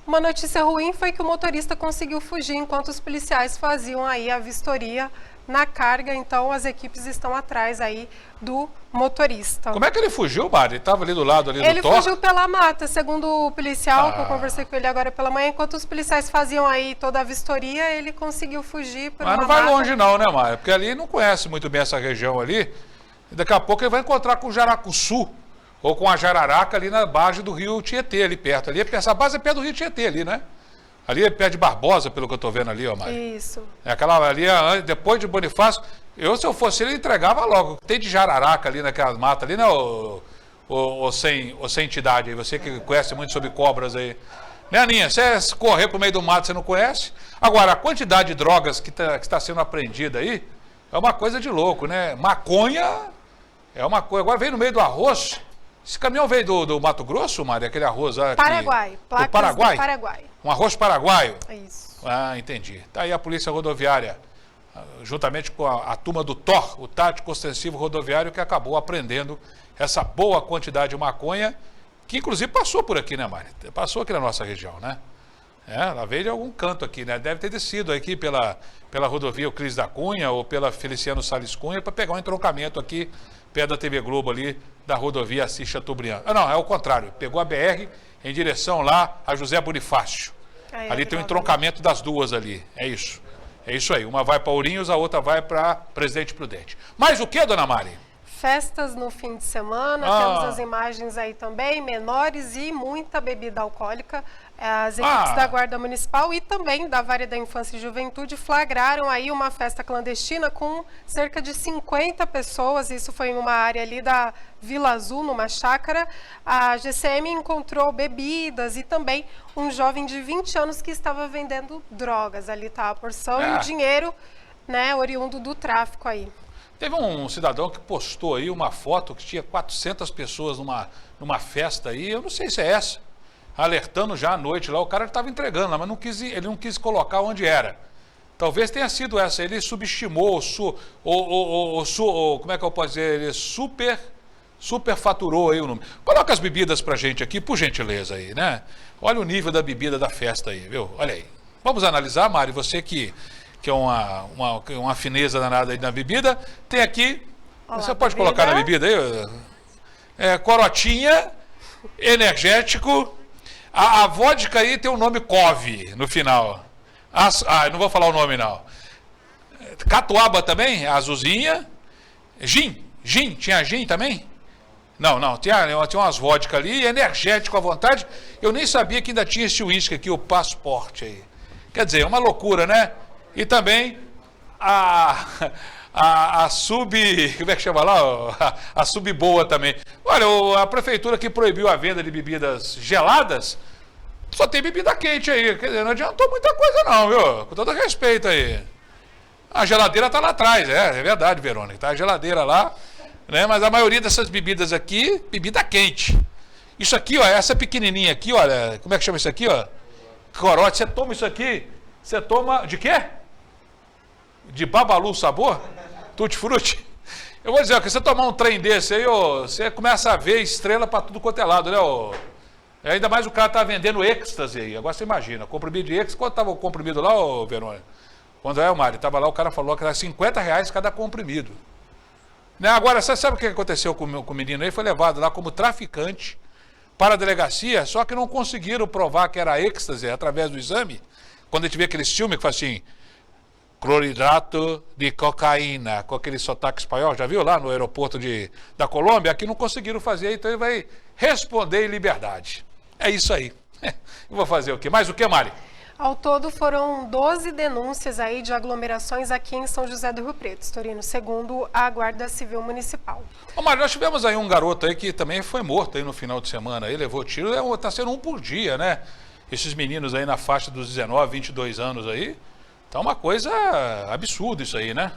uma notícia ruim foi que o motorista conseguiu fugir enquanto os policiais faziam aí a vistoria na carga, então as equipes estão atrás aí do motorista. Como é que ele fugiu, Mari? Ele estava ali do lado ali do Ele fugiu pela mata, segundo o policial, que eu conversei com ele agora pela manhã, enquanto os policiais faziam aí toda a vistoria, ele conseguiu fugir por Mas não vai longe não, né, Mari? Porque ali não conhece muito bem essa região ali, e daqui a pouco ele vai encontrar com o Jaracuçu, ou com a Jararaca ali na base do rio Tietê, ali perto. Ali, essa base é perto do rio Tietê ali, né? Ali é perto de Barbosa, pelo que eu estou vendo ali, ó, Mari. Isso. É aquela ali, depois de Bonifácio, se eu fosse ele, entregava logo. Tem de Jararaca ali naquelas matas ali, né, sem entidade aí, você que conhece muito sobre cobras aí. Né, Aninha, você correr pro meio do mato, você não conhece? Agora, a quantidade de drogas que está sendo apreendida aí é uma coisa de louco, né? Maconha é uma coisa. Agora veio no meio do arroz. Esse caminhão veio do Mato Grosso, Mari? Aquele arroz aqui. Paraguai. Do Paraguai? Do Paraguai. Um arroz paraguaio? Isso. Ah, entendi. Tá aí a Polícia Rodoviária, juntamente com a turma do TOR, o Tático Ostensivo Rodoviário, que acabou apreendendo essa boa quantidade de maconha, que inclusive passou por aqui, né, Mari? Passou aqui na nossa região, né? Ela veio de algum canto aqui, né? Deve ter descido aqui pela rodovia Euclides da Cunha ou pela Feliciano Salles Cunha para pegar um entroncamento aqui perto da TV Globo ali, da rodovia Assis Chateaubriand. Não, é o contrário. Pegou a BR em direção lá a José Bonifácio. Ali tem um entroncamento das duas ali. É isso. É isso aí. Uma vai para Ourinhos, a outra vai para Presidente Prudente. Mais o que, dona Mari? Festas no fim de semana, temos as imagens aí também, menores e muita bebida alcoólica. As equipes da Guarda Municipal e também da Vara da Infância e Juventude flagraram aí uma festa clandestina com cerca de 50 pessoas. Isso foi em uma área ali da Vila Azul, numa chácara. A GCM encontrou bebidas e também um jovem de 20 anos que estava vendendo drogas. Ali está a porção e o dinheiro, né, oriundo do tráfico aí. Teve um cidadão que postou aí uma foto que tinha 400 pessoas numa festa aí, eu não sei se é essa, alertando já à noite lá, o cara estava entregando lá, mas ele não quis colocar onde era. Talvez tenha sido essa, ele subestimou, como é que eu posso dizer, ele superfaturou aí o número. Coloca as bebidas pra gente aqui, por gentileza aí, né? Olha o nível da bebida da festa aí, viu? Olha aí. Vamos analisar, Mari, você que é uma fineza danada aí na bebida. Tem aqui, olá, você pode colocar na bebida aí, corotinha, energético, a vodka aí tem o nome Cove no final. Não vou falar o nome não. Catuaba também, azulzinha. Gin, tinha gin também? Não, tinha umas vodka ali, energético à vontade. Eu nem sabia que ainda tinha esse uísque aqui, o Passporte aí. Quer dizer, é uma loucura, né? E também a sub... Como é que chama lá? A sub boa também. Olha, a prefeitura que proibiu a venda de bebidas geladas, só tem bebida quente aí. Quer dizer, não adiantou muita coisa não, viu? Com todo respeito aí. A geladeira tá lá atrás, é verdade, Verônica. Tá a geladeira lá, né? Mas a maioria dessas bebidas aqui, bebida quente. Isso aqui, ó, essa pequenininha aqui, olha, como é que chama isso aqui, ó? Corote, você toma isso aqui, você toma de quê? De Babalu sabor? Tutti-frutti? Eu vou dizer, que você tomar um trem desse aí, você começa a ver estrela para tudo quanto é lado, né? Ainda mais o cara tá vendendo êxtase aí. Agora você imagina, comprimido de êxtase, quanto estava o comprimido lá, Verônica? Quando o Mário estava lá, o cara falou que era R$50 cada comprimido. Né? Agora, você sabe o que aconteceu com o menino aí? Foi levado lá como traficante para a delegacia, só que não conseguiram provar que era êxtase através do exame. Quando a gente vê aqueles filmes que faz assim... cloridrato de cocaína, com aquele sotaque espanhol, já viu lá no aeroporto da Colômbia? Aqui não conseguiram fazer, então ele vai responder em liberdade. É isso aí. Eu vou fazer o quê? Mais o quê, Mari? Ao todo foram 12 denúncias aí de aglomerações aqui em São José do Rio Preto, Storino, segundo a Guarda Civil Municipal. Ô, Mari, nós tivemos aí um garoto aí que também foi morto aí no final de semana, aí levou tiro, tá sendo um por dia, né? Esses meninos aí na faixa dos 19, 22 anos aí, tá uma coisa absurda isso aí, né?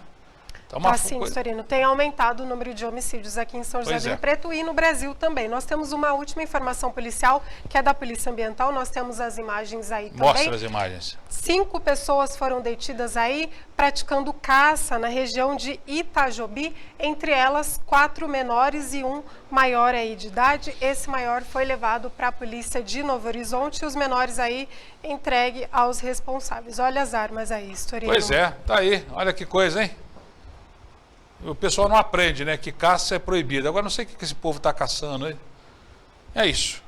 Tá sim, Storino. Tem aumentado o número de homicídios aqui em São José do Rio Preto e no Brasil também. Nós temos uma última informação policial, que é da Polícia Ambiental. Nós temos as imagens aí também. Mostra as imagens. 5 pessoas foram detidas aí, praticando caça na região de Itajobi. Entre elas, 4 menores e 1 maior aí de idade. Esse maior foi levado para a polícia de Novo Horizonte e os menores aí entregue aos responsáveis. Olha as armas aí, Storino. Pois é, tá aí. Olha que coisa, hein? O pessoal não aprende, né? Que caça é proibida. Agora não sei o que esse povo está caçando, hein? É isso.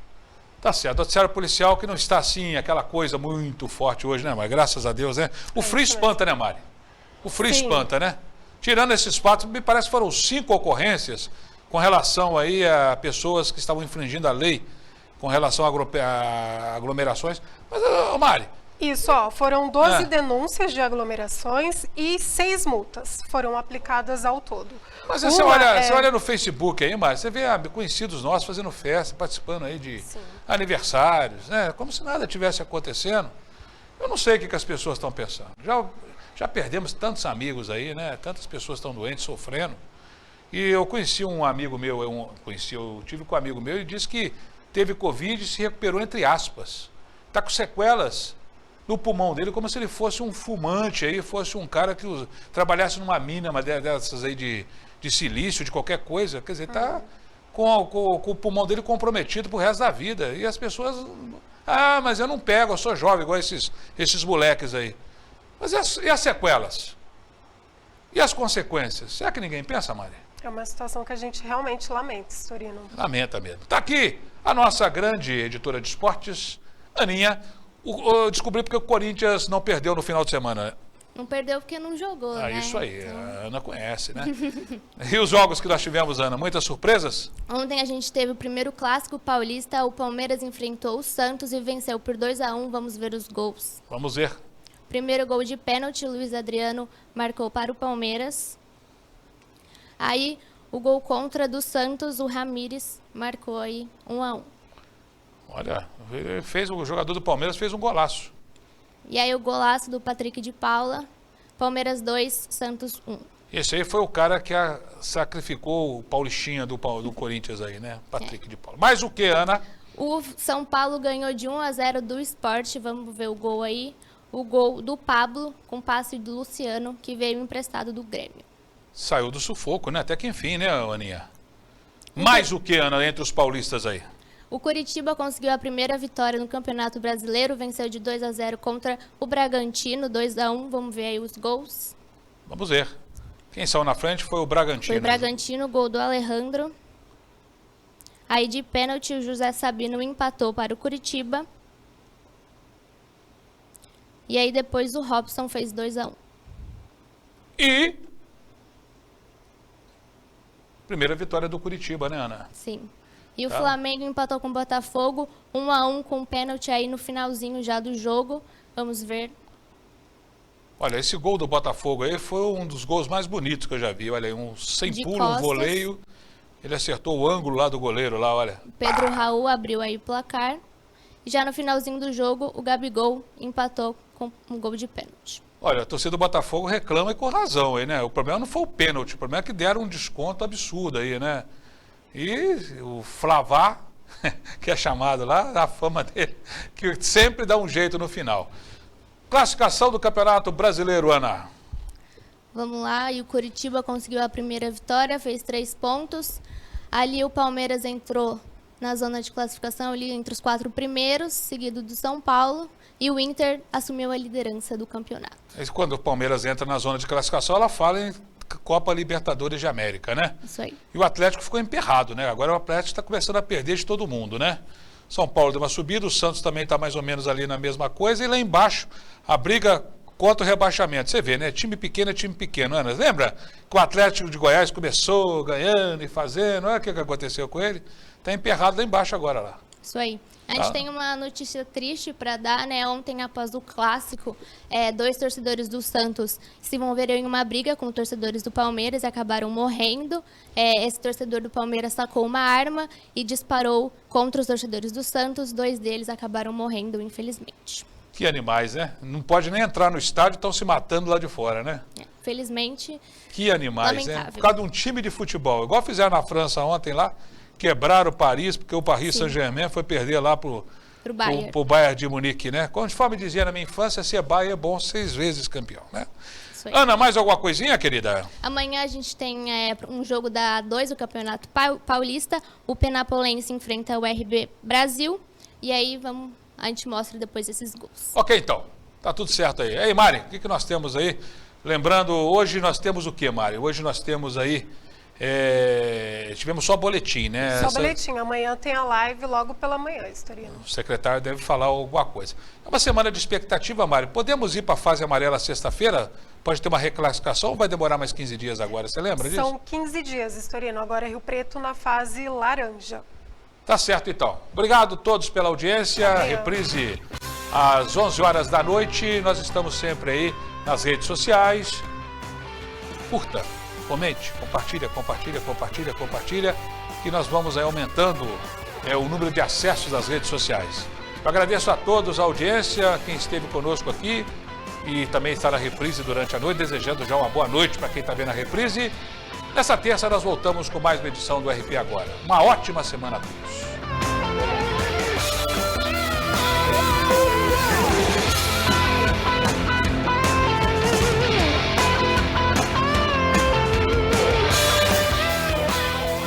Tá certo. Noticiário policial que não está assim, aquela coisa muito forte hoje, né, Mari? Graças a Deus, né? O frio espanta, né, Mari? O frio espanta, né? Tirando esses fatos, me parece que foram 5 ocorrências com relação aí a pessoas que estavam infringindo a lei com relação a aglomerações. Mas, Mari... Isso, ó, foram 12 denúncias de aglomerações e 6 multas foram aplicadas ao todo. Mas você olha no Facebook aí, Mari, você vê conhecidos nossos fazendo festa, participando aí de aniversários, né? Como se nada tivesse acontecendo. Eu não sei o que as pessoas estão pensando. Já perdemos tantos amigos aí, né? Tantas pessoas estão doentes, sofrendo. E eu conheci um amigo meu, eu tive com um amigo meu e disse que teve Covid e se recuperou entre aspas. Está com sequelas no pulmão dele, como se ele fosse um fumante aí, fosse um cara que trabalhasse numa mina dessas aí de silício, de qualquer coisa. Quer dizer, tá com o pulmão dele comprometido pro resto da vida. E as pessoas Ah, mas eu não pego, eu sou jovem, igual esses moleques aí. Mas e as sequelas? E as consequências? Será que ninguém pensa, Mari? É uma situação que a gente realmente lamenta, Storino. Lamenta mesmo. Tá aqui a nossa grande editora de esportes, Aninha. Eu descobri porque o Corinthians não perdeu no final de semana, né? Não perdeu porque não jogou, né? Isso aí, a Ana conhece, né? E os jogos que nós tivemos, Ana, muitas surpresas? Ontem a gente teve o primeiro clássico paulista, o Palmeiras enfrentou o Santos e venceu por 2-1, vamos ver os gols. Vamos ver. Primeiro gol de pênalti, Luiz Adriano marcou para o Palmeiras. Aí, o gol contra do Santos, o Ramírez marcou aí 1-1. Olha, o jogador do Palmeiras fez um golaço. E aí o golaço do Patrick de Paula, Palmeiras 2, Santos 1. Esse aí foi o cara que sacrificou o Paulistinha do Corinthians aí, né? Patrick de Paula. Mais o que, Ana? O São Paulo ganhou de 1-0 do Sport, vamos ver o gol aí. O gol do Pablo, com passe do Luciano, que veio emprestado do Grêmio. Saiu do sufoco, né? Até que enfim, né, Aninha? Mais o que, Ana, entre os paulistas aí? O Coritiba conseguiu a primeira vitória no Campeonato Brasileiro, venceu de 2-0 contra o Bragantino, 2-1. Vamos ver aí os gols. Vamos ver. Quem saiu na frente foi o Bragantino. Foi o Bragantino, gol do Alejandro. Aí de pênalti, o José Sabino empatou para o Coritiba. E aí depois o Robson fez 2-1. E primeira vitória do Coritiba, né, Ana? Sim. E o Flamengo empatou com o Botafogo, 1-1 com pênalti aí no finalzinho já do jogo. Vamos ver. Olha, esse gol do Botafogo aí foi um dos gols mais bonitos que eu já vi. Olha aí, sem pulo, um voleio. Ele acertou o ângulo lá do goleiro, lá, olha. Pedro Raul abriu aí o placar. E já no finalzinho do jogo, o Gabigol empatou com um gol de pênalti. Olha, a torcida do Botafogo reclama e com razão aí, né? O problema não foi o pênalti, o problema é que deram um desconto absurdo aí, né? E o Flavá, que é chamado lá, a fama dele, que sempre dá um jeito no final. Classificação do Campeonato Brasileiro, Ana. Vamos lá, e o Coritiba conseguiu a primeira vitória, fez 3 pontos. Ali o Palmeiras entrou na zona de classificação, ali entre os 4 primeiros, seguido do São Paulo. E o Inter assumiu a liderança do campeonato. Quando o Palmeiras entra na zona de classificação, ela fala em Copa Libertadores de América, né? Isso aí. E o Atlético ficou emperrado, né? Agora o Atlético está começando a perder de todo mundo, né? São Paulo deu uma subida, o Santos também está mais ou menos ali na mesma coisa. E lá embaixo, a briga contra o rebaixamento. Você vê, né? Time pequeno é time pequeno, Ana. Lembra que o Atlético de Goiás começou ganhando e fazendo? Olha o que aconteceu com ele. Está emperrado lá embaixo agora, lá. Isso aí. A gente tem uma notícia triste para dar, né? Ontem, após o clássico, 2 torcedores do Santos se envolveram em uma briga com torcedores do Palmeiras e acabaram morrendo. Esse torcedor do Palmeiras sacou uma arma e disparou contra os torcedores do Santos. 2 deles acabaram morrendo, infelizmente. Que animais, né? Não pode nem entrar no estádio, estão se matando lá de fora, né? Felizmente. Que animais, lamentável. né? Por causa de um time de futebol. Igual fizeram na França ontem lá. Quebraram o Paris, porque o Paris Saint-Germain foi perder lá pro Bayern de Munique, né? Conforme dizia na minha infância, ser Bayern é bom 6 vezes campeão, né? Ana, mais alguma coisinha, querida? Amanhã a gente tem um jogo da A2 do Campeonato Paulista. O Penapolense enfrenta o RB Brasil. E aí a gente mostra depois esses gols. Ok, então. Tá tudo certo aí. Ei, Mari, o que nós temos aí? Lembrando, hoje nós temos o quê, Mari? Hoje nós temos aí... tivemos só boletim, né? Só boletim. Amanhã tem a live logo pela manhã, Storino. O secretário deve falar alguma coisa. É uma semana de expectativa, Mário. Podemos ir para a fase amarela sexta-feira? Pode ter uma reclassificação ou vai demorar mais 15 dias agora? Você lembra disso? São 15 dias, Storino. Agora é Rio Preto na fase laranja. Tá certo, então. Obrigado a todos pela audiência. Reprise às 11 horas da noite. Nós estamos sempre aí nas redes sociais. Curta. Comente, compartilha, que nós vamos aí aumentando o número de acessos às redes sociais. Eu agradeço a todos a audiência, quem esteve conosco aqui e também está na reprise durante a noite, desejando já uma boa noite para quem está vendo a reprise. Nessa terça nós voltamos com mais uma edição do RP Agora. Uma ótima semana a todos.